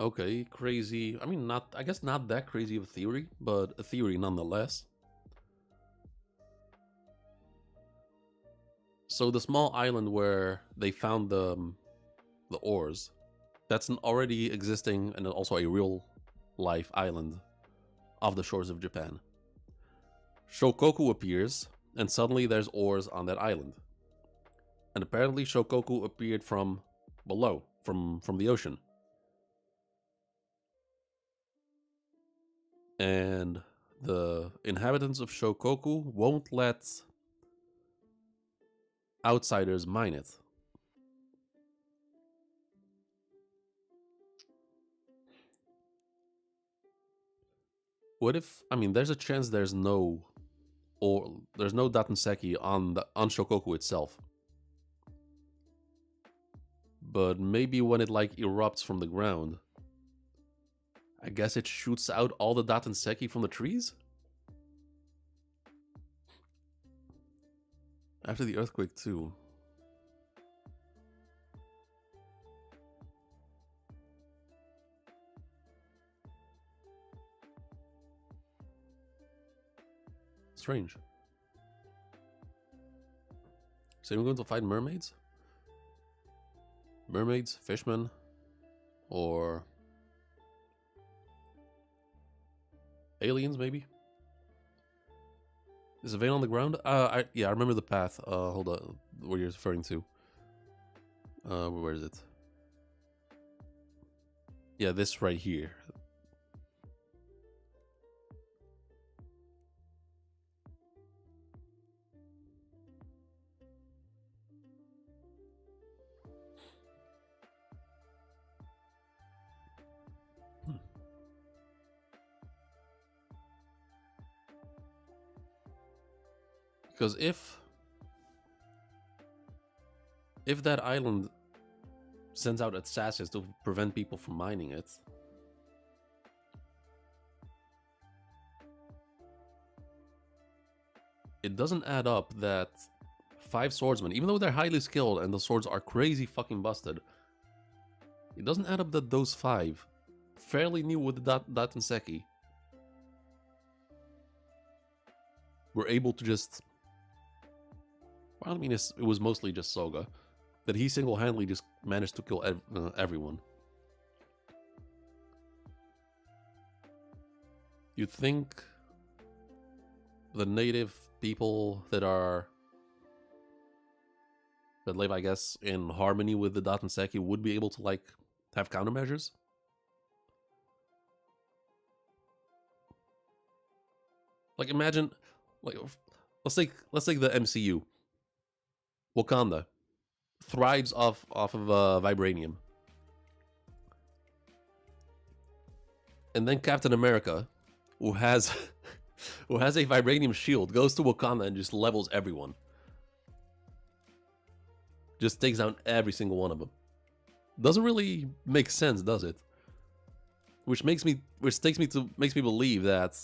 [SPEAKER 2] Okay, crazy. I mean, I guess not that crazy of a theory, but a theory nonetheless. So the small island where they found the ores, that's an already existing and also a real life island off the shores of Japan. Shokoku appears, and suddenly there's ores on that island. And apparently Shokoku appeared from below, from the ocean. And the inhabitants of Shokoku won't let outsiders mine it. What if, I mean, there's a chance there's no Datenseki on Shokoku itself. But maybe when it like erupts from the ground, I guess it shoots out all the Datenseki from the trees? After the earthquake too. Strange. So we're going to fight mermaids? Mermaids, fishmen, or aliens maybe? Is a vein on the ground? I remember the path. Hold on, where you're referring to. Where is it? Yeah, this right here. Because if that island sends out assassins to prevent people from mining it, it doesn't add up that 5 swordsmen, even though they're highly skilled and the swords are crazy fucking busted, it doesn't add up that those 5, fairly new with the Datenseki, were able to just... Well, I mean, it was mostly just Soga. That he single-handedly just managed to kill everyone. You'd think the native people that live, I guess, in harmony with the Datenseki would be able to, like, have countermeasures? Like, imagine, like, let's take the MCU. Wakanda thrives off of vibranium, and then Captain America, who has a vibranium shield, goes to Wakanda and just levels everyone. Just takes down every single one of them. Doesn't really make sense, does it? Which makes me believe that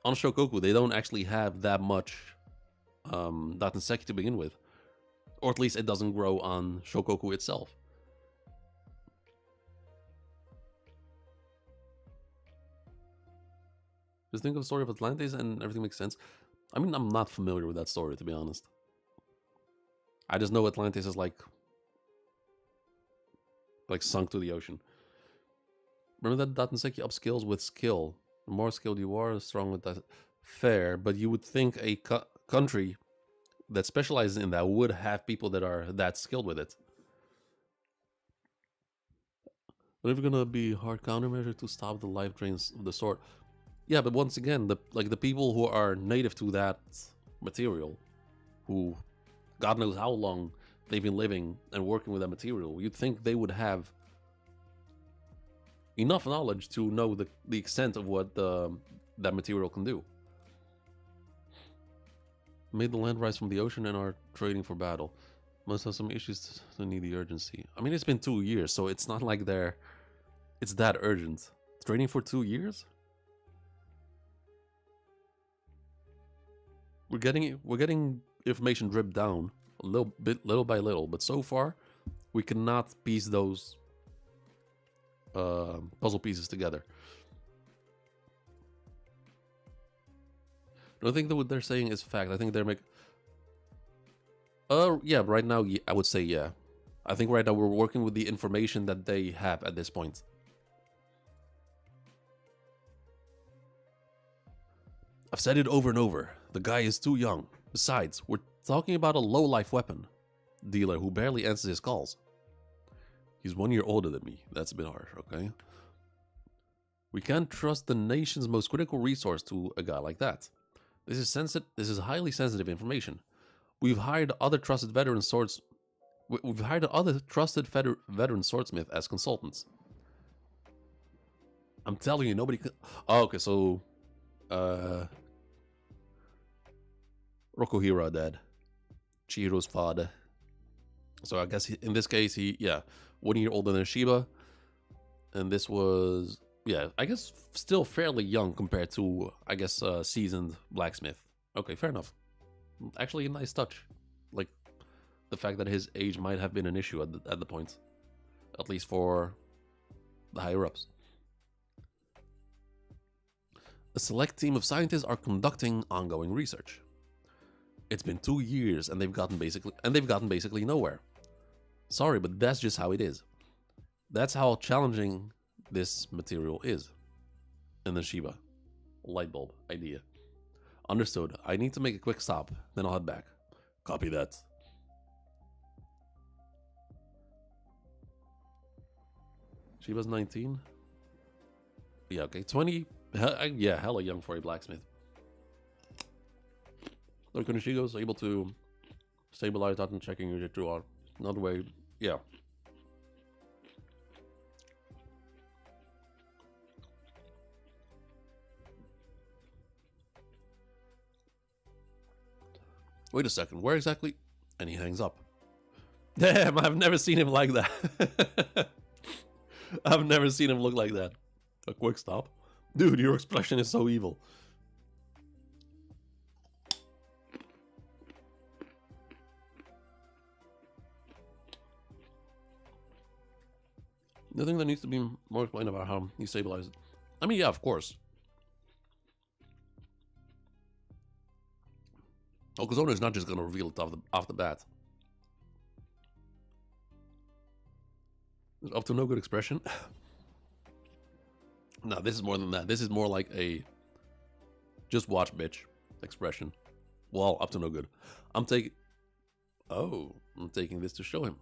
[SPEAKER 2] on Shokoku they don't actually have that much Datenseki to begin with. Or at least it doesn't grow on Shokoku itself. Just think of the story of Atlantis and everything makes sense. I mean, I'm not familiar with that story, to be honest. I just know Atlantis is like sunk to the ocean. Remember that Datenseki upskills with skill. The more skilled you are, the stronger that fair, but you would think a country that specializes in that would have people that are that skilled with it. But if gonna be hard countermeasure to stop the life drains of the sword, yeah. But once again, the people who are native to that material, who God knows how long they've been living and working with that material, you'd think they would have enough knowledge to know the extent of what that material can do. Made the land rise from the ocean and are trading for battle. Must have some issues to need the urgency. I mean, it's been 2 years, so it's not like it's that urgent. Trading for 2 years? We're getting information dripped down a little by little, but so far we cannot piece those puzzle pieces together. I don't think that what they're saying is fact. I think they're yeah, right now, yeah, I would say yeah. I think right now we're working with the information that they have at this point. I've said it over and over. The guy is too young. Besides, we're talking about a low-life weapon dealer who barely answers his calls. He's 1 year older than me. That's a bit harsh, okay? We can't trust the nation's most critical resource to a guy like that. This is highly sensitive information. We've hired other trusted veteran swords. We've hired other trusted veteran swordsmith as consultants. I'm telling you, nobody can. Oh, okay, so Rokuhiro dead. Chihiro's father. So I guess in this case, yeah, 1 year older than Shiba, and this was, yeah, I guess still fairly young compared to, I guess, seasoned blacksmith. Okay, fair enough. Actually, a nice touch. Like, the fact that his age might have been an issue at the point. At least for the higher-ups. A select team of scientists are conducting ongoing research. It's been 2 years and they've gotten basically nowhere. Sorry, but that's just how it is. That's how challenging this material is. And the Shiba light bulb idea. Understood. I need to make a quick stop, then I'll head back. Copy that. Shiba's 19. Yeah, okay. 20. Yeah, hella young for a blacksmith. Lord Kunishigo is able to stabilize that and checking your Jitru on. Another way. Yeah. Wait a second, where exactly? And he hangs up. Damn, I've never seen him like that. I've never seen him look like that. A quick stop. Dude, your expression is so evil. The thing that needs to be more explained about how he stabilized it. I mean, yeah, of course. Okazona is not just going to reveal it off the bat. Up to no good expression. No, this is more than that. This is more like a just watch, bitch expression. Well, up to no good. I'm taking this to show him.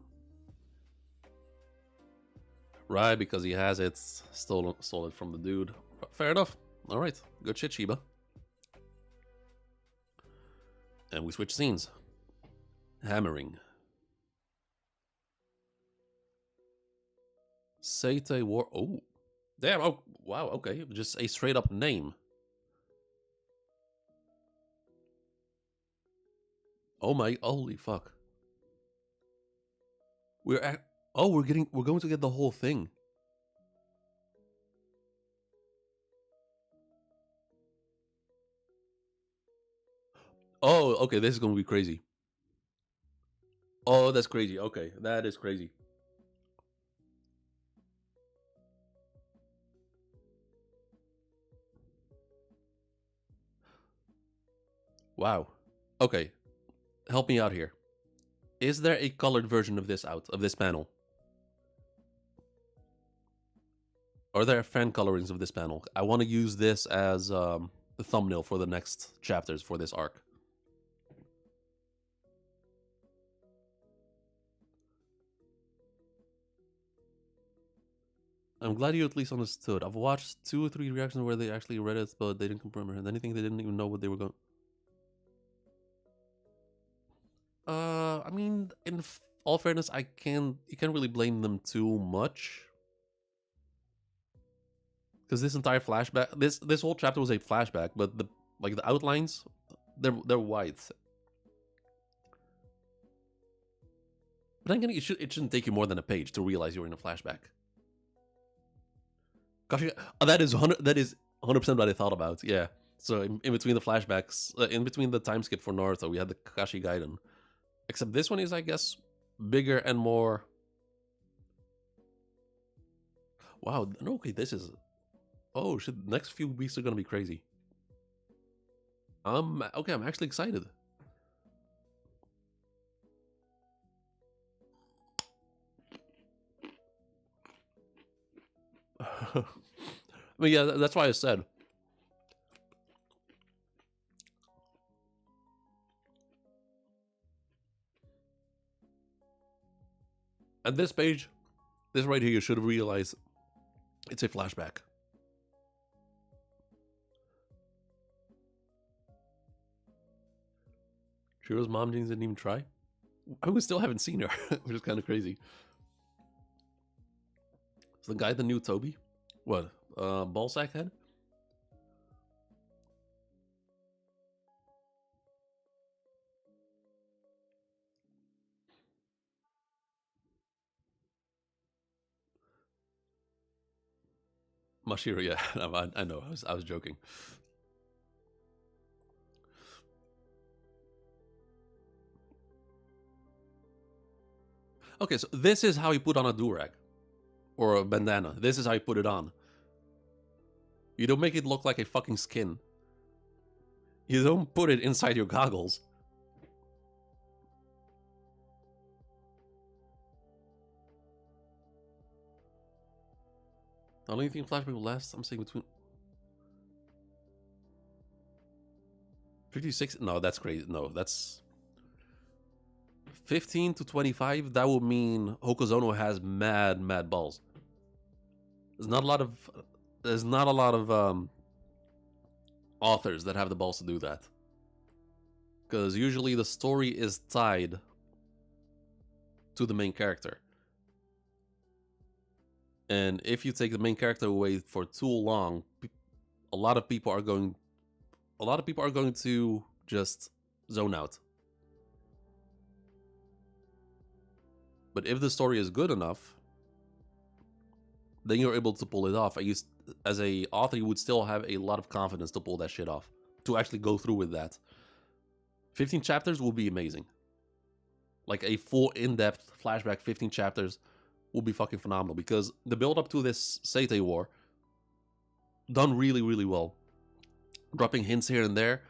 [SPEAKER 2] Right, because he has it. Stole it from the dude. Fair enough. Alright. Good shit, Shiba. And we switch scenes. Hammering. Seite War. Oh. Damn. Oh, wow. Okay. Just a straight up name. Oh my. Holy fuck. We're going to get the whole thing. Oh, okay. This is going to be crazy. Oh, that's crazy. Okay. That is crazy. Wow. Okay. Help me out here. Is there a colored version of this panel? Are there fan colorings of this panel? I want to use this as the thumbnail for the next chapters for this arc. I'm glad you at least understood. I've watched 2 or 3 reactions where they actually read it, but they didn't confirm it. Anything they didn't even know what they were going. I mean, in all fairness, you can't really blame them too much, because this entire flashback, this whole chapter was a flashback, but the outlines, they're white. But then again, it shouldn't take you more than a page to realize you're in a flashback. Gosh, that is 100% what I thought about. Yeah. So in between the flashbacks, in between the time skip for Naruto, we had the Kakashi Gaiden. Except this one is, I guess, bigger and more. Wow. No, okay, this is. Oh shit! The next few weeks are gonna be crazy. Okay. I'm actually excited. I mean, yeah, that's why I said. At this page, this right here, you should realize it's a flashback. Chihiro's mom didn't even try. We still haven't seen her, which is kind of crazy. Is the guy the new Toby? What? Ballsack head? Mashiro, yeah. I know. I was joking. Okay, so this is how you put on a durag. Or a bandana. This is how you put it on. You don't make it look like a fucking skin. You don't put it inside your goggles. The only thing flashback will last, I'm saying between 56. No, that's crazy. No, that's 15 to 25. That would mean Hokuzono has mad balls. There's not a lot of authors that have the balls to do that, because usually the story is tied to the main character. And if you take the main character away for too long, a lot of people are going to just zone out. But if the story is good enough, then you're able to pull it off. As a author, you would still have a lot of confidence to pull that shit off, to actually go through with that. 15 chapters will be amazing. Like a full in-depth flashback, 15 chapters will be fucking phenomenal, because the build up to this Seitei War done really well, dropping hints here and there,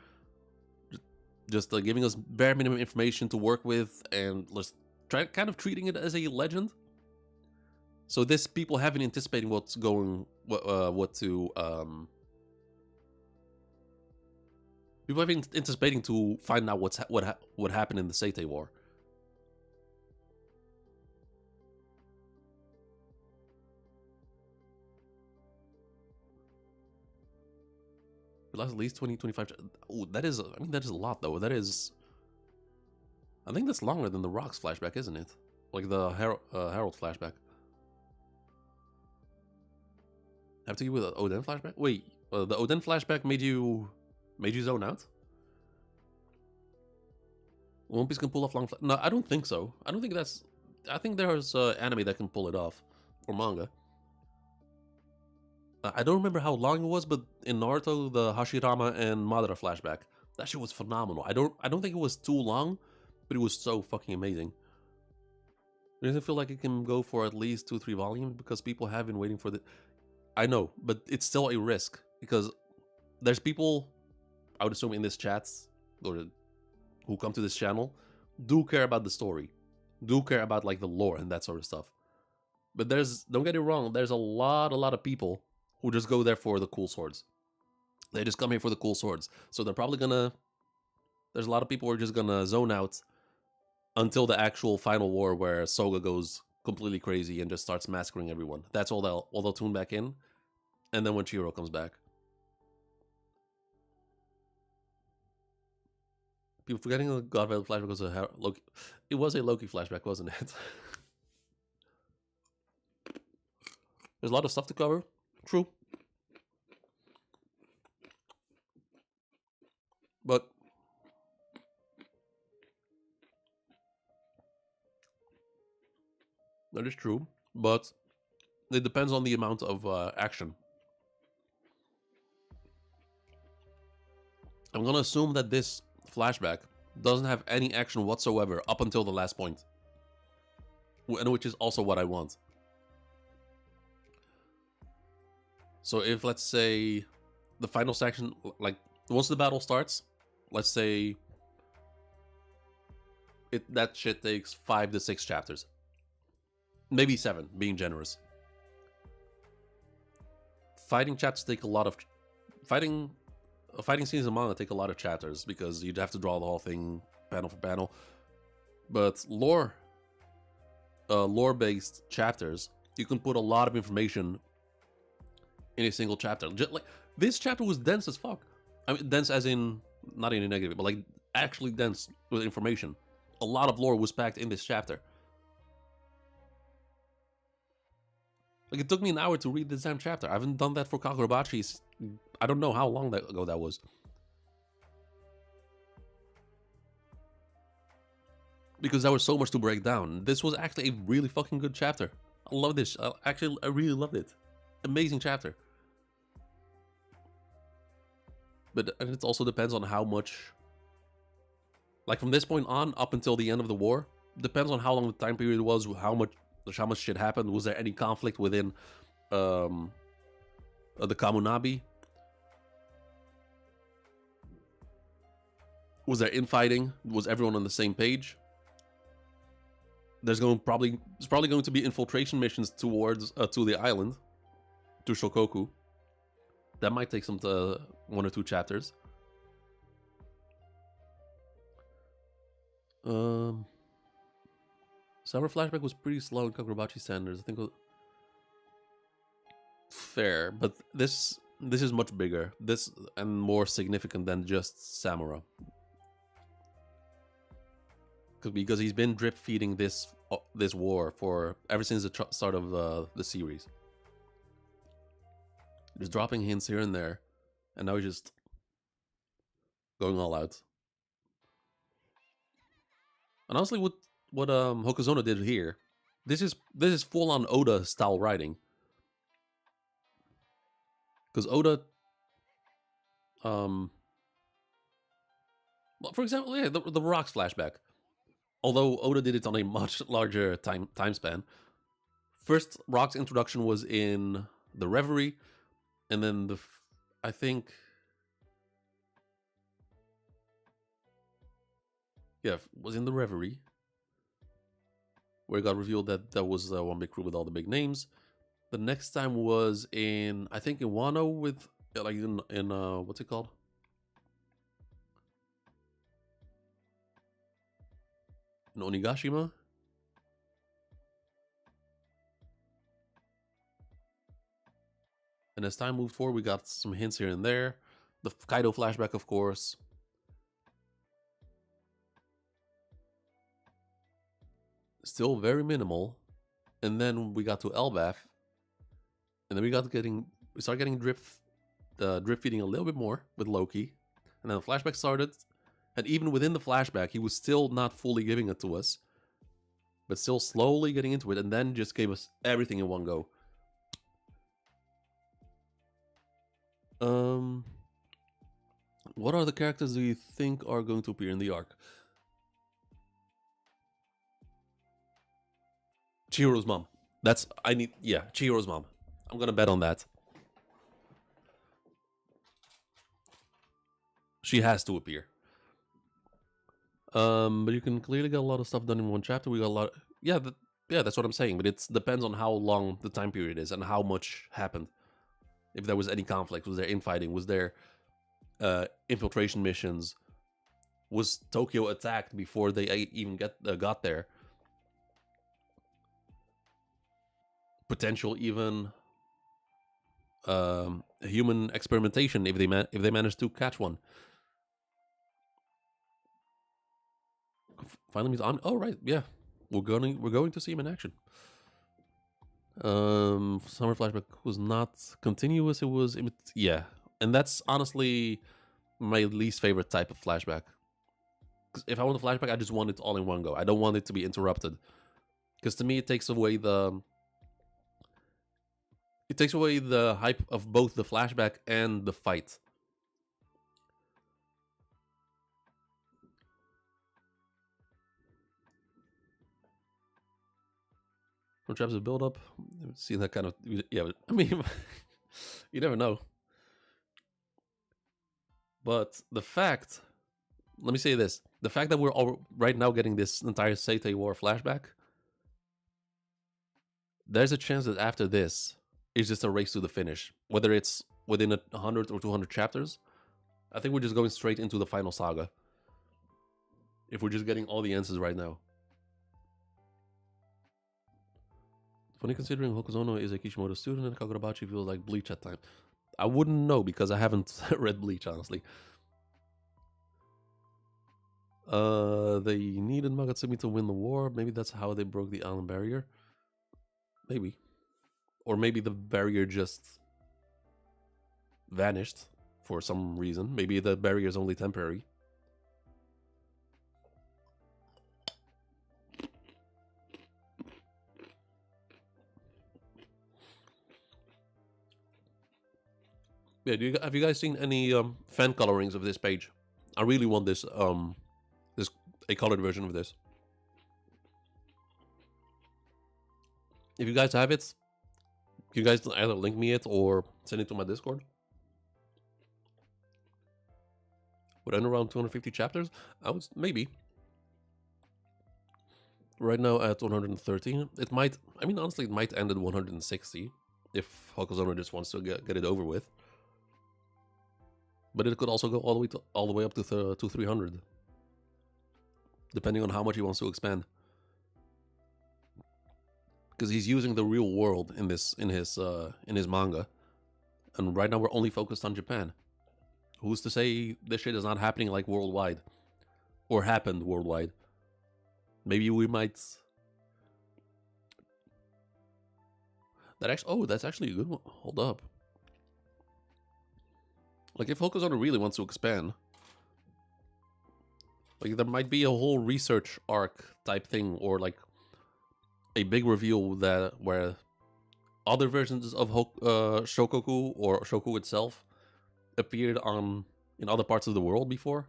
[SPEAKER 2] just giving us bare minimum information to work with, and let's try kind of treating it as a legend. So this, people have been anticipating what's going, people have been anticipating to find out what happened in the Seitei War. At least 20, 25. Oh, that is, I mean, that is a lot, though. That is, I think that's longer than the Rocks flashback, isn't it? Like the Harold flashback. Have to do with the Oden flashback? Wait, the Oden flashback made you zone out? One Piece can pull off long. No, I don't think so. I don't think that's. I think there's anime that can pull it off, or manga. I don't remember how long it was, but in Naruto, the Hashirama and Madara flashback, that shit was phenomenal. I don't think it was too long, but it was so fucking amazing. Doesn't feel like it can go for at least 2-3 volumes, because people have been waiting for the. I know, but it's still a risk, because there's people, I would assume, in this chat, or who come to this channel, do care about the story, do care about like the lore and that sort of stuff. But don't get it wrong, there's a lot of people who just go there for the cool swords. They just come here for the cool swords. So they're probably gonna... There's a lot of people who are just gonna zone out until the actual final war where Soga goes completely crazy and just starts massacring everyone. That's all they'll tune back in. And then when Chihiro comes back. People forgetting the God Valley flashback was a Loki. It was a Loki flashback, wasn't it? There's a lot of stuff to cover. True. But that is true. But it depends on the amount of action. I'm gonna assume that this flashback doesn't have any action whatsoever up until the last point. And which is also what I want. So if, let's say, the final section, like, once the battle starts, let's say that shit takes 5 to 6 chapters. Maybe 7, being generous. Fighting chapters take a lot of... Fighting scenes in manga take a lot of chapters, because you'd have to draw the whole thing panel for panel. But lore-based chapters, you can put a lot of information in a single chapter. Just like this chapter was dense as fuck. I mean, dense as in not in a negative, but like actually dense with information. A lot of lore was packed in this chapter. Like, it took me an hour to read this damn chapter. I haven't done that for Kagurabachi. I don't know how long ago that was. Because there was so much to break down. This was actually a really fucking good chapter. I love this. I really loved it. Amazing chapter. But it also depends on how much... Like, from this point on, up until the end of the war, depends on how long the time period was, how much shit happened. Was there any conflict within the Kamunabi? Was there infighting? Was everyone on the same page? There's probably going to be infiltration missions towards to the island, to Shokoku. That might take some 1 or 2 chapters. Summer flashback was pretty slow in Kagurabachi standards. I think it was fair, but this is much bigger. This and more significant than just Samura. Because he's been drip feeding this war for ever since the start of the series. Just dropping hints here and there, and now he's just going all out. And honestly, what Hokuzono did here, this is full on Oda style writing. Because Oda, well, for example, yeah, the Rocks flashback. Although Oda did it on a much larger time span. First, Rock's introduction was in the Reverie, and then I think, yeah, was in the Reverie, where it got revealed that that was one big crew with all the big names. The next time was in, I think, in Wano with, like, in what's it called? In Onigashima. And as time moved forward, we got some hints here and there. The Kaido flashback, of course. Still very minimal. And then we got to Elbaf. And then we started getting drip feeding a little bit more with Loki. And then the flashback started. And even within the flashback, he was still not fully giving it to us. But still slowly getting into it. And then just gave us everything in one go. What other characters do you think are going to appear in the arc? Chihiro's mom. Chihiro's mom. I'm gonna bet on that. She has to appear. But you can clearly get a lot of stuff done in one chapter. We got a lot. Yeah, that's what I'm saying. But it depends on how long the time period is and how much happened. If there was any conflict, was there infighting? Was there infiltration missions was Tokyo attacked before they even got there. Potential even human experimentation if they manage to catch one. Finally means on. Oh right, yeah, we're going to see him in action. Summer flashback was not continuous. It was yeah, and that's honestly my least favorite type of flashback. Because if I want a flashback, I just want it all in one go. I don't want it to be interrupted. Because to me, it takes away the hype of both the flashback and the fight. From traps of build up, see that kind of yeah. I mean, you never know. But the fact, let me say this: the fact that we're all right now getting this entire Seitei War flashback, there's a chance that after this, it's just a race to the finish. Whether it's within 100 or 200 chapters, I think we're just going straight into the final saga. If we're just getting all the answers right now. Funny considering Hokuzono is a Kishimoto student and Kagurabachi feels like Bleach at times. I wouldn't know because I haven't read Bleach, honestly. They needed Magatsumi to win the war. Maybe that's how they broke the island barrier. Maybe. Or maybe the barrier just vanished for some reason. Maybe the barrier is only temporary. Yeah, have you guys seen any fan colorings of this page? I really want this a colored version of this. If you guys have it, you guys either link me it or send it to my Discord. Would end around 250 chapters? I would maybe. Right now at 113. It might. I mean, honestly, it might end at 160 if Hokuzono just wants to get it over with. But it could also go all the way up to 300, depending on how much he wants to expand. Because he's using the real world in his manga, and right now we're only focused on Japan. Who's to say this shit is not happening like worldwide, or happened worldwide? Maybe we might. That's actually a good one. Hold up. Like, if Hokuzono really wants to expand, like, there might be a whole research arc type thing, or like a big reveal where other versions of Shokoku or Shoku itself appeared in other parts of the world before,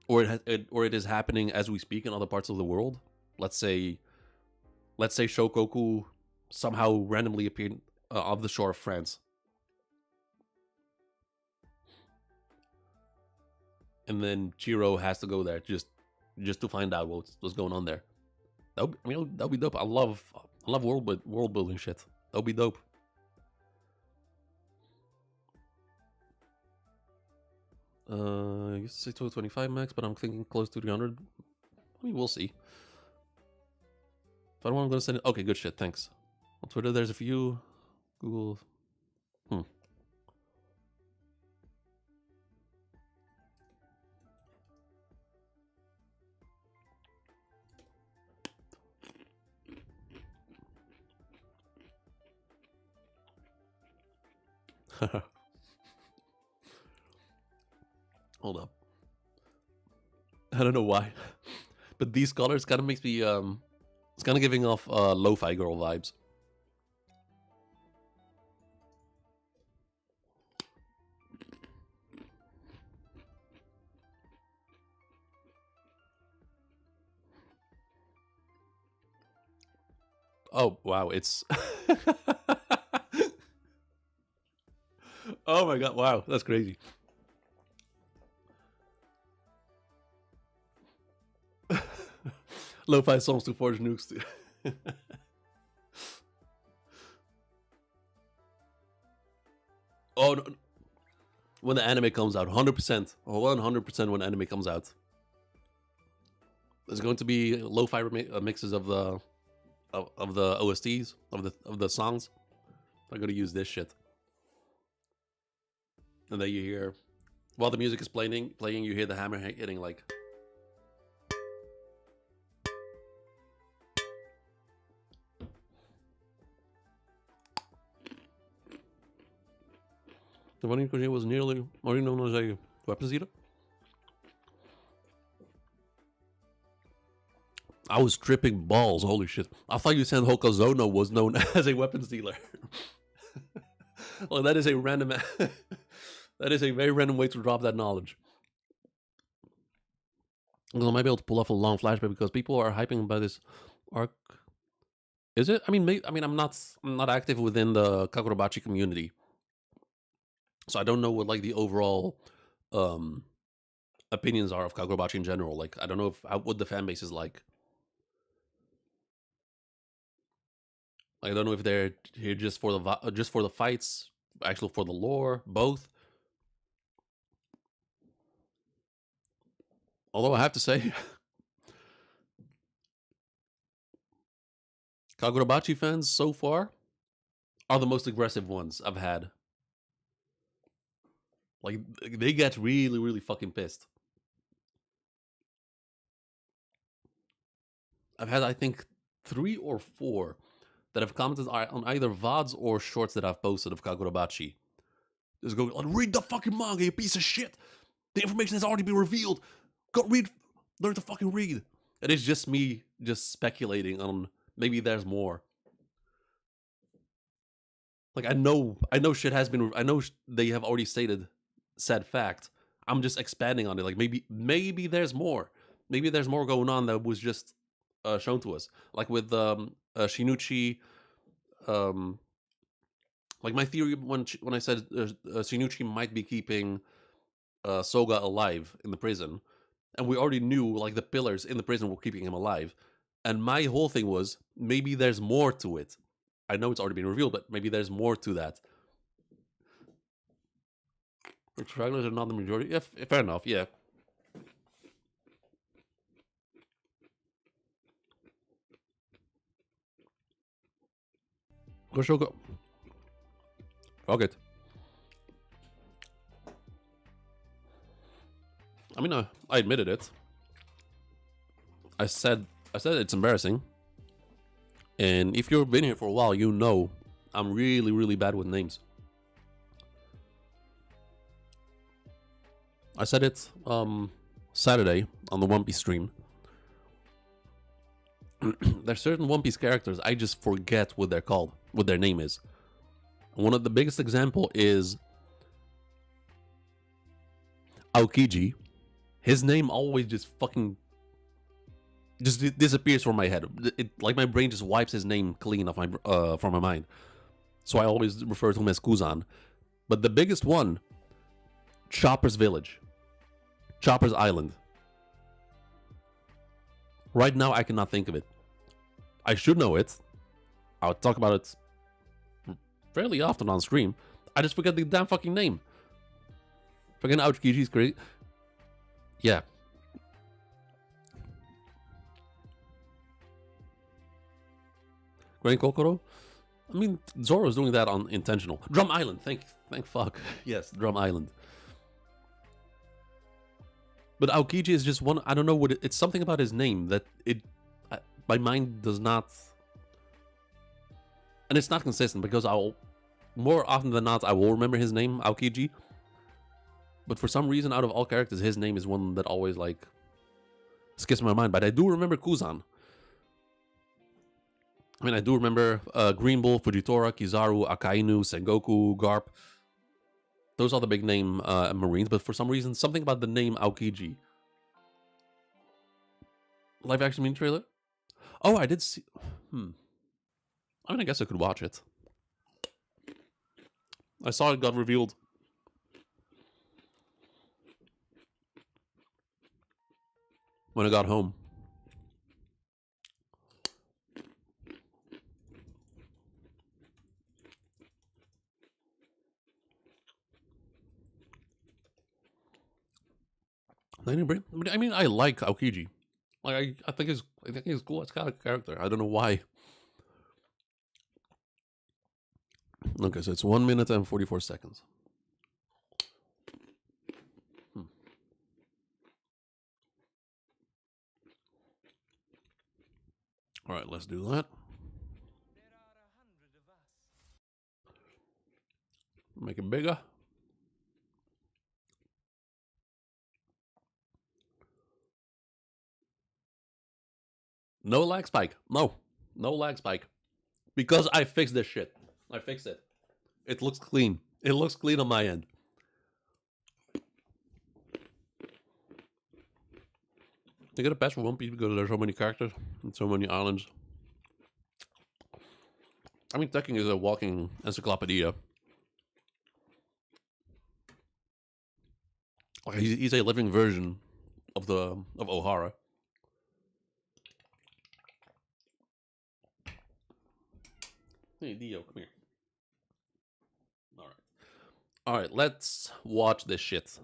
[SPEAKER 2] or it is happening as we speak in other parts of the world. Let's say Shokoku somehow randomly appeared off the shore of France. And then Chihiro has to go there just to find out what's going on there. That would be dope. I love world building shit. That would be dope. I used to say 225 max, but I'm thinking close to 300. I mean, we'll see. If I don't want, I'm gonna send it. Okay, good shit. Thanks. On Twitter, there's a few. Google. Hold up. I don't know why, but these colors kind of makes me it's kind of giving off lo-fi girl vibes. Oh wow, it's oh my god, wow, that's crazy. Lo-fi songs to forge nukes. Oh no. when the anime comes out. 100%. 100% when anime comes out. There's going to be lo-fi mixes of the OSTs of the songs. I'm gonna use this shit. And then you hear, while the music is playing, you hear the hammer hitting like. The one in Kojima was nearly already known as a weapons dealer. I was tripping balls, holy shit. I thought you said Hokazono was known as a weapons dealer. Well, that is a random... that is a very random way to drop that knowledge. Because I might be able to pull off a long flashback because people are hyping about this arc. Is it? I mean, I'm not active within the Kagurabachi community. So I don't know what like the overall opinions are of Kagurabachi in general. Like I don't know what the fan base is like. I don't know if they're here just for the fights, actually for the lore, both. Although I have to say, Kagurabachi fans so far are the most aggressive ones I've had. Like, they get really, really fucking pissed. I've had, I think, 3 or 4 that have commented on either VODs or shorts that I've posted of Kagurabachi. Just go, read the fucking manga, you piece of shit! The information has already been revealed! Go read, learn to fucking read! And it's just me just speculating on maybe there's more. Like, I know shit has been, I know they have already stated said fact. I'm just expanding on it. Like maybe there's more. Maybe there's more going on that was just shown to us. Like with Shinichi. Like my theory when I said Shinichi might be keeping Soga alive in the prison, and we already knew like the pillars in the prison were keeping him alive. And my whole thing was maybe there's more to it. I know it's already been revealed, but maybe there's more to that. Stragglers are not the majority. Yeah, fair enough. Yeah. Go. Fuck it. I mean, I admitted it. I said it's embarrassing. And if you've been here for a while, you know I'm really, really bad with names. I said it Saturday on the One Piece stream. There's certain One Piece characters I just forget what they're called, what their name is. And one of the biggest example is Aokiji. His name always just fucking disappears from my head. Like my brain just wipes his name clean off from my mind. So I always refer to him as Kuzan. But the biggest one, Chopper's Village. Chopper's Island. Right now, I cannot think of it. I should know it. I'll talk about it fairly often on stream. I just forget the damn fucking name. Fucking Aokiji is great. Yeah. Grand Kokoro? I mean, Zoro's doing that on intentional. Drum Island. Thank fuck. Yes, Drum Island. But Aokiji is just one. I don't know what it's something about his name that my mind does not, and it's not consistent because I'll more often than not I will remember his name Aokiji. But for some reason, out of all characters, his name is one that always like skips my mind. But I do remember Kuzan. I mean, I do remember Green Bull, Fujitora, Kizaru, Akainu, Sengoku, Garp. Those are the big name Marines, but for some reason, something about the name Aokiji. Live action mini trailer? Oh, I did see. I mean, I guess I could watch it. I saw it got revealed. When I got home. I mean, I like Aokiji. Like, I think he's cool as kind of character. I don't know why. Okay, so it's 1 minute and 44 seconds. All right, let's do that. Make it bigger. No lag spike. No lag spike. Because I fixed this shit. I fixed it. It looks clean. It looks clean on my end. You get a patch for One Piece because there's so many characters and so many islands. I mean, Tekken is a walking encyclopedia. He's a living version of Ohara. Hey, Dio, come here. All right, let's watch this shit.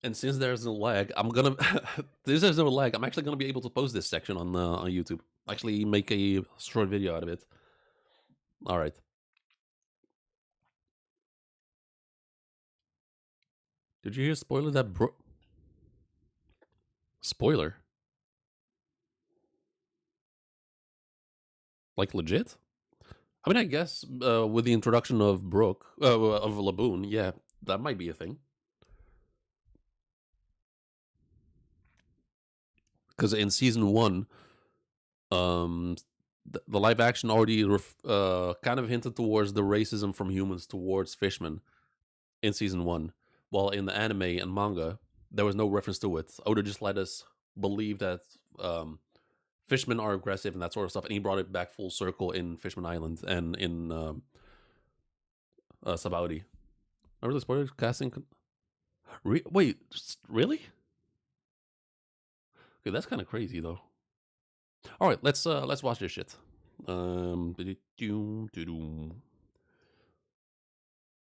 [SPEAKER 2] And since there's no lag, I'm gonna. Since there's no lag, I'm actually gonna be able to post this section on YouTube. Actually, make a short video out of it. All right. Did you hear spoiler that spoiler? Like legit? I mean, I guess with the introduction of Brooke, of Laboon, yeah, that might be a thing. Because in season 1, the live action already kind of hinted towards the racism from humans towards fishmen in season 1, while in the anime and manga there was no reference to it. Oda just let us believe that fishmen are aggressive and that sort of stuff, and he brought it back full circle in Fishman Island and in Sabaudi. Remember the spoilers casting? Wait, really? Okay, that's kind of crazy though. All right, let's watch this shit. All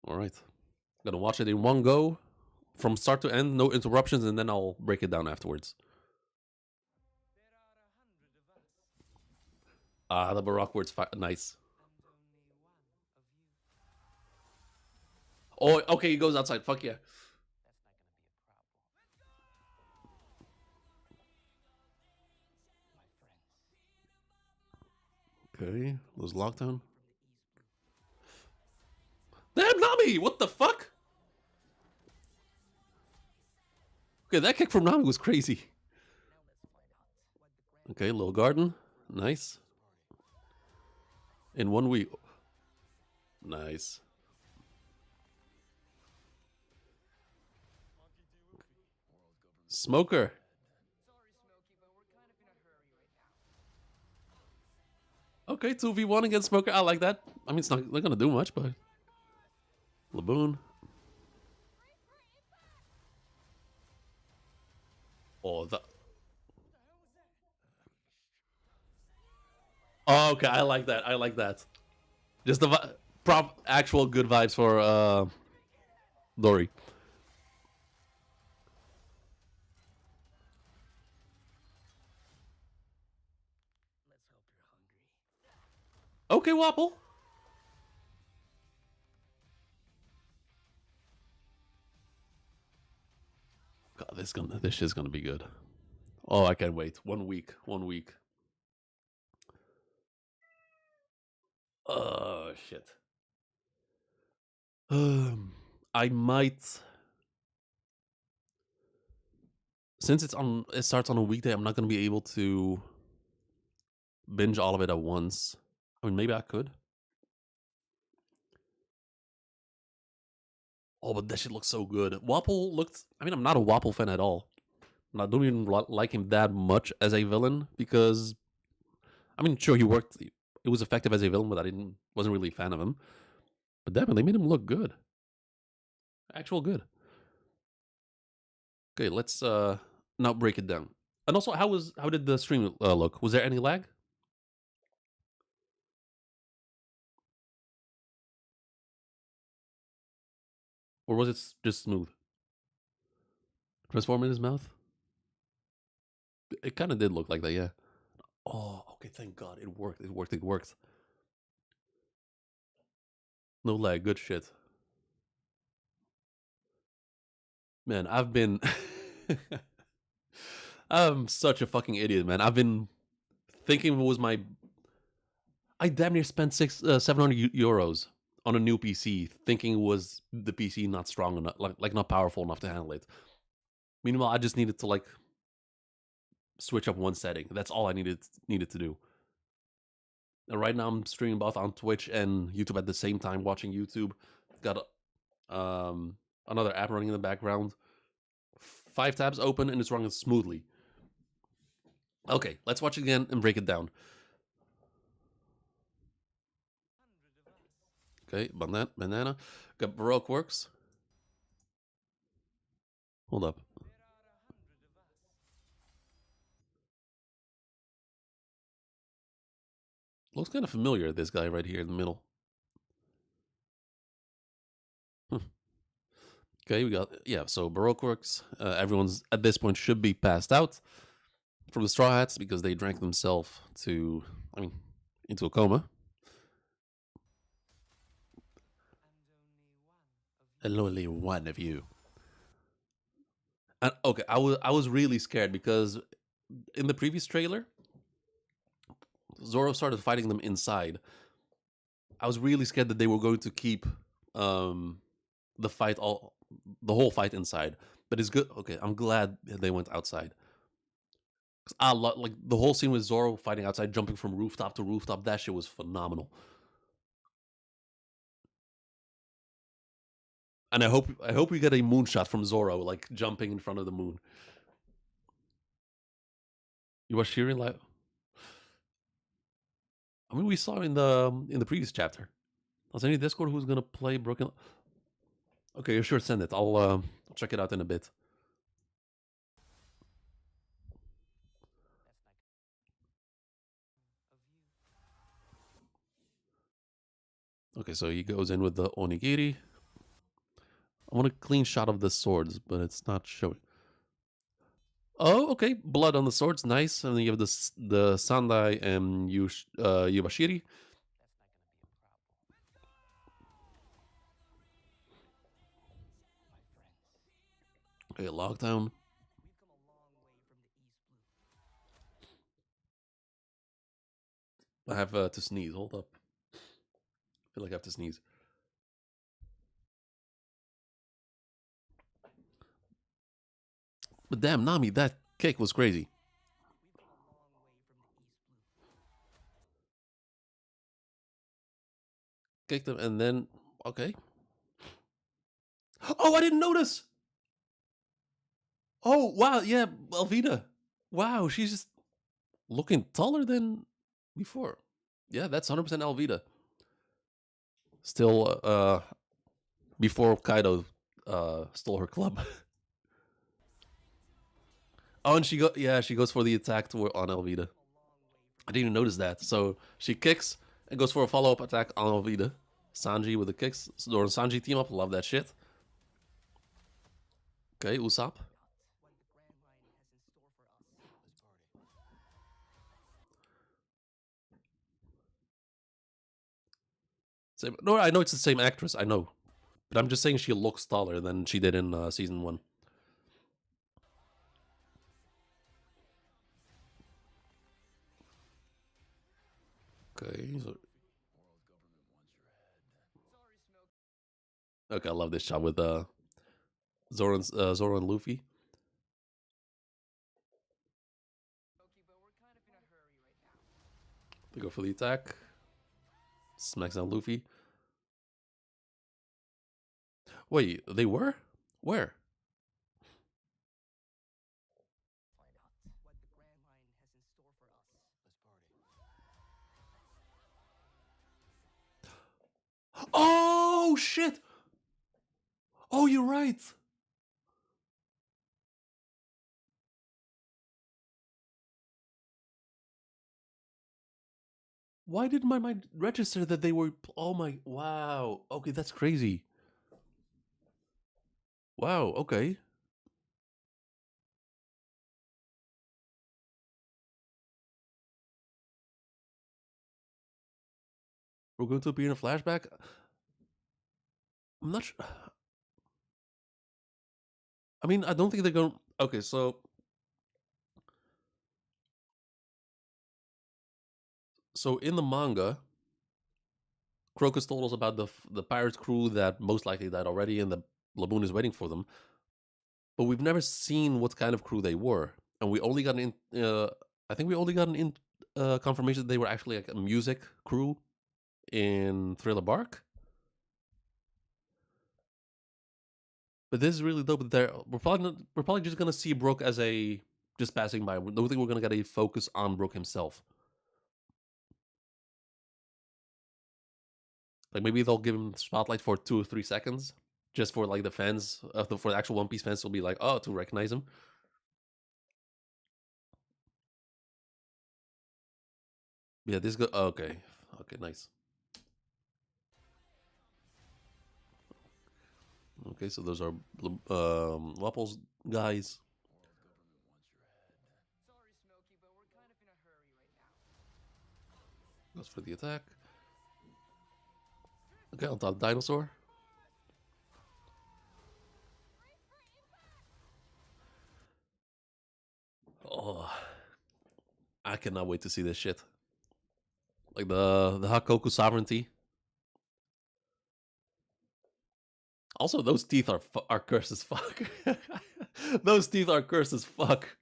[SPEAKER 2] right, gonna watch it in one go, from start to end, no interruptions, and then I'll break it down afterwards. Ah, the Baroque words, nice. Oh, okay, he goes outside. Fuck yeah. Okay, lose lockdown. Damn, Nami! What the fuck? Okay, that kick from Nami was crazy. Okay, little garden. Nice. In 1 week. Nice. Smoker. Okay, 2v1 against Smoker. I like that. I mean, it's not gonna do much, but Laboon. Oh, oh, okay, I like that. I like that. Just the actual good vibes for Dory. Okay, Wapple. God, this shit's gonna be good. Oh, I can't wait. 1 week. 1 week. Oh shit. I might, since it starts on a weekday, I'm not gonna be able to binge all of it at once. I mean, maybe I could. Oh, but that shit looks so good. Wapple looked. I mean, I'm not a Wapple fan at all. I don't even like him that much as a villain because, I mean, sure, he worked. It was effective as a villain, but wasn't really a fan of him. But damn it, they made him look good. Actual good. Okay, let's now break it down. And also, how did the stream look? Was there any lag? Or was it just smooth? Transform in his mouth? It kind of did look like that, yeah. Oh, okay, thank God. It worked. It worked. It worked. No lag. Good shit. Man, I've been. I'm such a fucking idiot, man. I've been thinking it was my. I damn near spent 700 euros on a new PC, thinking it was the PC not strong enough, like not powerful enough to handle it. Meanwhile, I just needed to like switch up one setting. That's all I needed to do. And right now, I'm streaming both on Twitch and YouTube at the same time, watching YouTube. Got another app running in the background. 5 tabs open and it's running smoothly. Okay, let's watch it again and break it down. Okay, banana. Got Baroque works. Hold up. Looks kind of familiar, this guy right here in the middle. Okay, we got, yeah, so Baroque works. Everyone's, at this point, should be passed out from the Straw Hats because they drank themselves into a coma. And only one of you. And okay, I was really scared because in the previous trailer, Zoro started fighting them inside. I was really scared that they were going to keep the whole fight inside. But it's good. Okay, I'm glad they went outside. I like the whole scene with Zoro fighting outside, jumping from rooftop to rooftop. That shit was phenomenal. And I hope we get a moonshot from Zoro, like jumping in front of the moon. You watched Shirin live? I mean, we saw in the previous chapter. Was any Discord who's gonna play Broken? Okay, sure, send it. I'll check it out in a bit. Okay, so he goes in with the onigiri. I want a clean shot of the swords, but it's not showing. Oh, okay. Blood on the swords, nice. And then you have the Sandai and Yubashiri. Okay, lockdown. I have to sneeze. Hold up. I feel like I have to sneeze. But damn, Nami, that kick was crazy. Kicked him and then okay. Oh, I didn't notice. Oh wow, yeah, Alvida. Wow, she's just looking taller than before. Yeah, that's 100% Alvida. Still, before Kaido stole her club. Oh, and she goes for the attack on Alvida. I didn't even notice that. So she kicks and goes for a follow up attack on Alvida. Sanji with the kicks. Zoro and Sanji team up. Love that shit. Okay, Usopp. Same. No, I know it's the same actress. I know, but I'm just saying she looks taller than she did in season 1. Okay. So... Okay, I love this shot with Zoro and Luffy. They go for the attack. Smacks down Luffy. Wait, they were? Where? Oh shit! Oh, you're right. Why did my mind register that they were? Oh my! Wow. Okay, that's crazy. Wow, okay. We're going to be in a flashback? I'm not sure. I mean, I don't think they're going. Okay, so in the manga, Crocus told us about the pirate crew that most likely died already, and the lagoon is waiting for them. But we've never seen what kind of crew they were, and we only got an in. I think we only got an confirmation that they were actually like a music crew in Thriller Bark. But this is really dope. We're probably just gonna see Brooke as a just passing by. I don't think we're gonna get a focus on Brooke himself. Like maybe they'll give him spotlight for 2 or 3 seconds, just for like the fans for the actual One Piece fans will be like, oh, to recognize him. Yeah, this go okay, okay, nice. Okay, so those are Wapple's guys. Goes for the attack. Okay, on top dinosaur. Oh, I cannot wait to see this shit. Like the Hakoku sovereignty. Also, those teeth are cursed as fuck. Those teeth are cursed as fuck.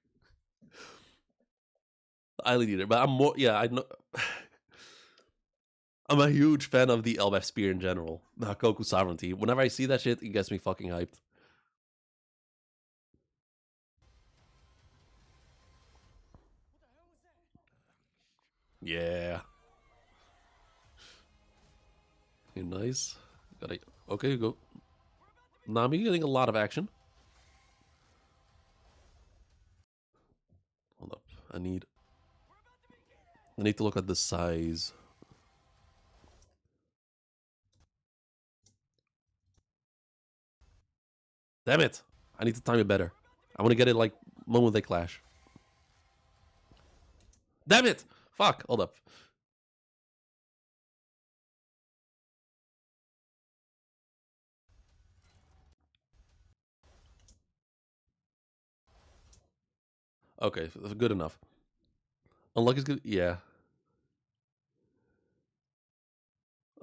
[SPEAKER 2] Eyelid eater, but I'm more. Yeah, I know. I'm a huge fan of the Elbaf spear in general. The Hakoku sovereignty. Whenever I see that shit, it gets me fucking hyped. Yeah. Okay, nice. Got it. Okay, go. Nami getting a lot of action. Hold up. I need to look at the size. Damn it! I need to time it better. I want to get it like moment they clash. Damn it! Fuck! Hold up. Okay, good enough. Unlucky is good. Yeah.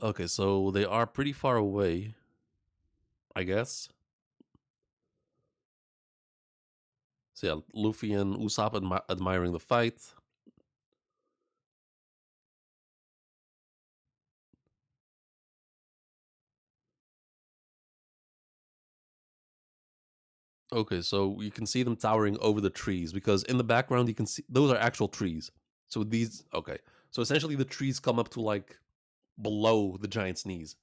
[SPEAKER 2] Okay, so they are pretty far away, I guess. So yeah, Luffy and Usopp admiring the fight. Okay, so you can see them towering over the trees because in the background you can see those are actual trees. So these okay. So essentially the trees come up to like below the giant's knees.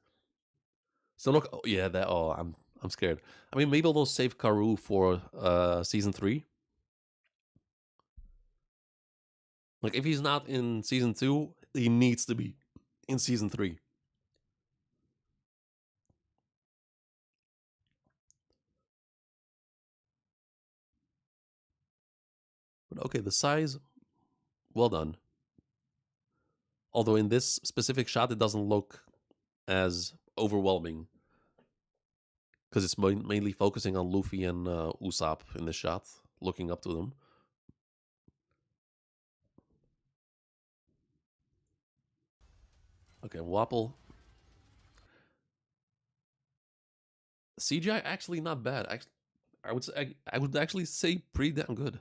[SPEAKER 2] So look, oh, yeah, that. Oh, I'm scared. I mean, maybe they'll save Karu for season 3. Like if he's not in season 2, he needs to be in season 3. But okay, the size, well done. Although in this specific shot, it doesn't look as overwhelming because it's mainly focusing on Luffy and Usopp in this shot, looking up to them. Okay, Wapple. CGI actually not bad. I would actually say pretty damn good.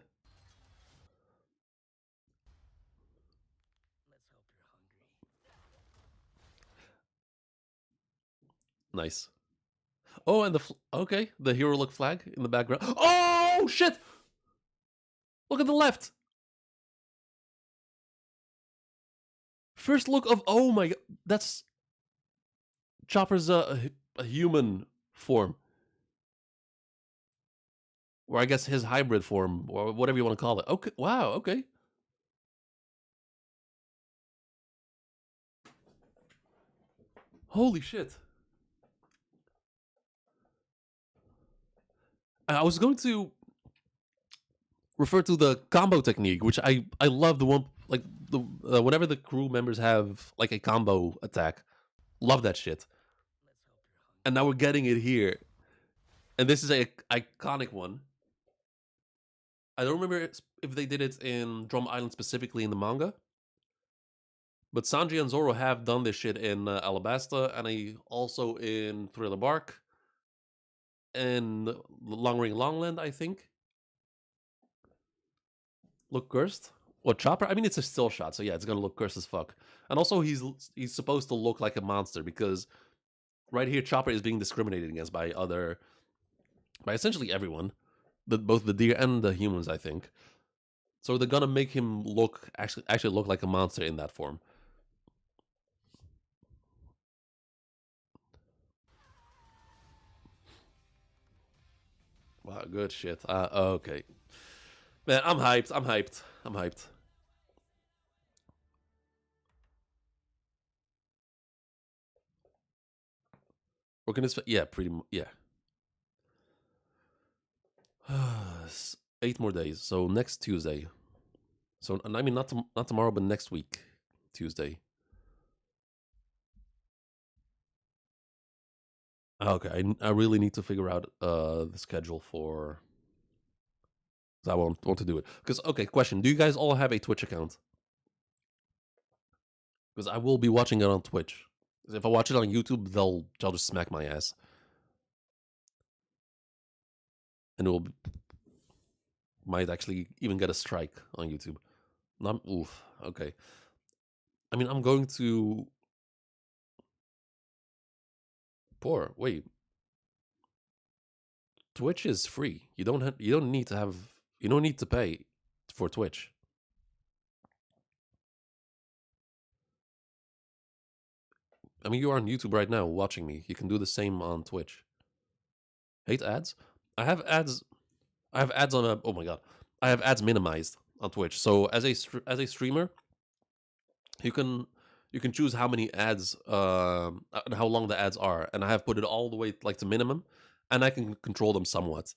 [SPEAKER 2] Nice. Oh, and okay, the hero look flag in the background. Oh shit! Look at the left. First look of oh my god, that's Chopper's a human form, or I guess his hybrid form, or whatever you want to call it. Okay, wow, okay. Holy shit. I was going to refer to the combo technique, which I love the one like the whenever the crew members have like a combo attack, love that shit. And now we're getting it here, and this is a iconic one. I don't remember if they did it in Drum Island specifically in the manga, but Sanji and Zoro have done this shit in Alabasta and also in Thriller Bark and Long Ring Longland, I think. Look cursed. What, Chopper? I mean, it's a still shot, so yeah, it's gonna look cursed as fuck. And also, he's supposed to look like a monster because right here, Chopper is being discriminated against by essentially everyone, both the deer and the humans, I think. So they're gonna make him actually look like a monster in that form. Wow, good shit. Okay, man, I'm hyped. I'm hyped. I'm hyped. Working this, yeah, pretty, yeah. 8 more days. So next Tuesday. So I mean, not tomorrow, but next week, Tuesday. Okay, I really need to figure out the schedule for. I want to do it because okay. Question: do you guys all have a Twitch account? Because I will be watching it on Twitch. If I watch it on YouTube, they'll just smack my ass, and it will might actually even get a strike on YouTube. Not oof. Okay. I mean, I'm going to. Poor. Wait. Twitch is free. You don't need to have. You don't need to pay for Twitch. I mean, you are on YouTube right now watching me. You can do the same on Twitch. Hate ads? I have ads. I have ads on a. Oh my god, I have ads minimized on Twitch. So as a streamer, you can choose how many ads and how long the ads are, and I have put it all the way like to minimum, and I can control them somewhat.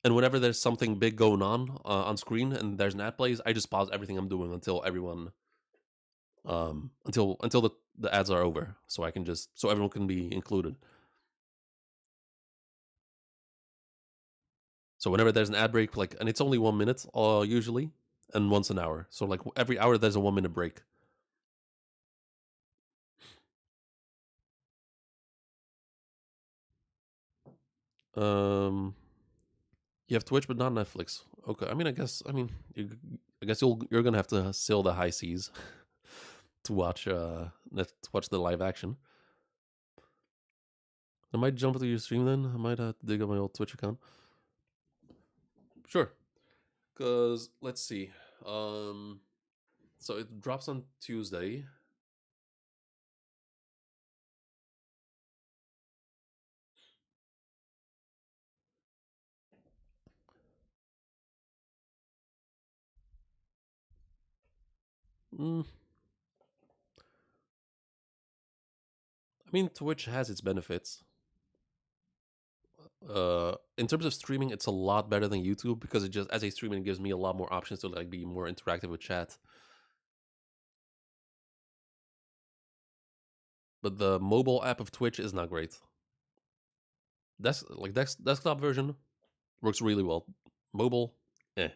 [SPEAKER 2] And whenever there's something big going on screen and there's an ad plays, I just pause everything I'm doing until everyone until the ads are over, so I can just so everyone can be included. So whenever there's an ad break, like, and it's only 1 minute, usually, and once an hour. So like every hour there's a 1 minute break. Um, you have Twitch, but not Netflix. Okay, I mean, I guess you're gonna have to sail the high seas to watch the live action. I might jump into your stream then. I might have to dig up my old Twitch account. Sure. Cause let's see. So it drops on Tuesday. I mean, Twitch has its benefits. In terms of streaming, it's a lot better than YouTube because it just as a streamer it gives me a lot more options to like be more interactive with chat. But the mobile app of Twitch is not great. Desktop version works really well. Mobile, eh.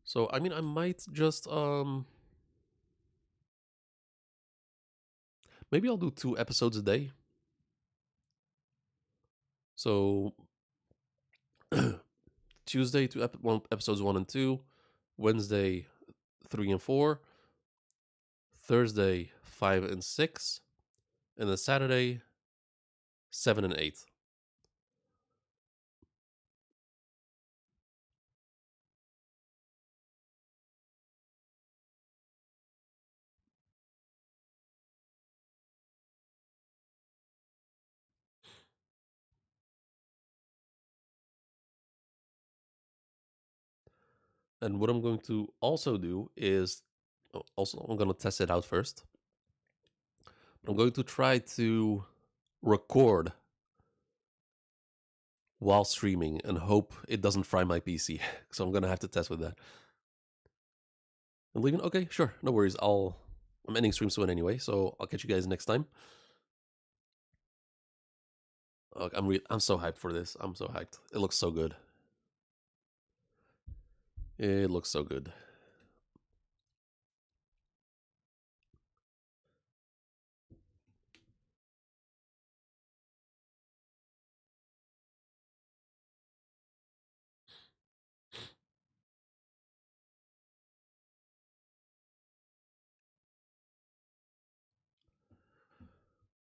[SPEAKER 2] So I mean, I might just maybe I'll do 2 episodes a day. So Tuesday, episodes 1 and 2, Wednesday 3 and 4, Thursday 5 and 6, and then Saturday 7 and 8. And what I'm going to also do is I'm going to test it out first. I'm going to try to record while streaming and hope it doesn't fry my PC. So I'm gonna have to test with that. I'm leaving. Okay, sure, no worries. I'm ending stream soon anyway, so I'll catch you guys next time. I'm so hyped for this. I'm so hyped. It looks so good. It looks so good.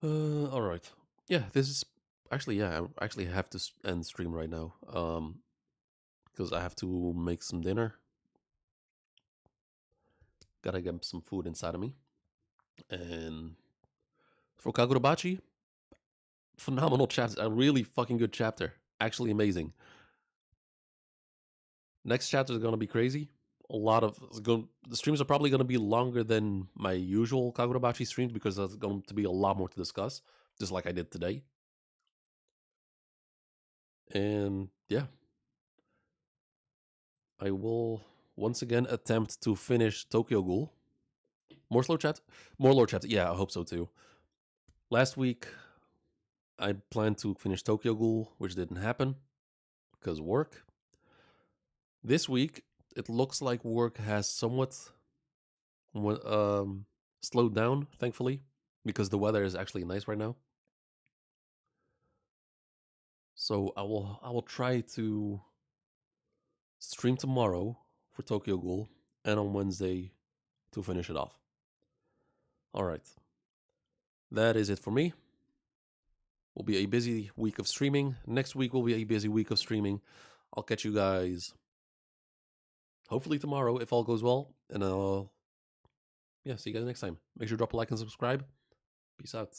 [SPEAKER 2] All right. Yeah, this is actually, yeah, I actually have to end stream right now. Because I have to make some dinner. Gotta get some food inside of me. And for Kagurabachi, phenomenal chapter. A really fucking good chapter. Actually amazing. Next chapter is gonna be crazy. The streams are probably gonna be longer than my usual Kagurabachi streams because there's going to be a lot more to discuss, just like I did today. And yeah, I will once again attempt to finish Tokyo Ghoul. More slow chapter, more lore chapter. Yeah, I hope so too. Last week, I planned to finish Tokyo Ghoul, which didn't happen because work. This week, it looks like work has somewhat slowed down, thankfully, because the weather is actually nice right now. So I will try to stream tomorrow for Tokyo Ghoul and on Wednesday to finish it off. All right. That is it for me. Will be a busy week of streaming. Next week will be a busy week of streaming. I'll catch you guys hopefully tomorrow if all goes well. And I'll see you guys next time. Make sure to drop a like and subscribe. Peace out.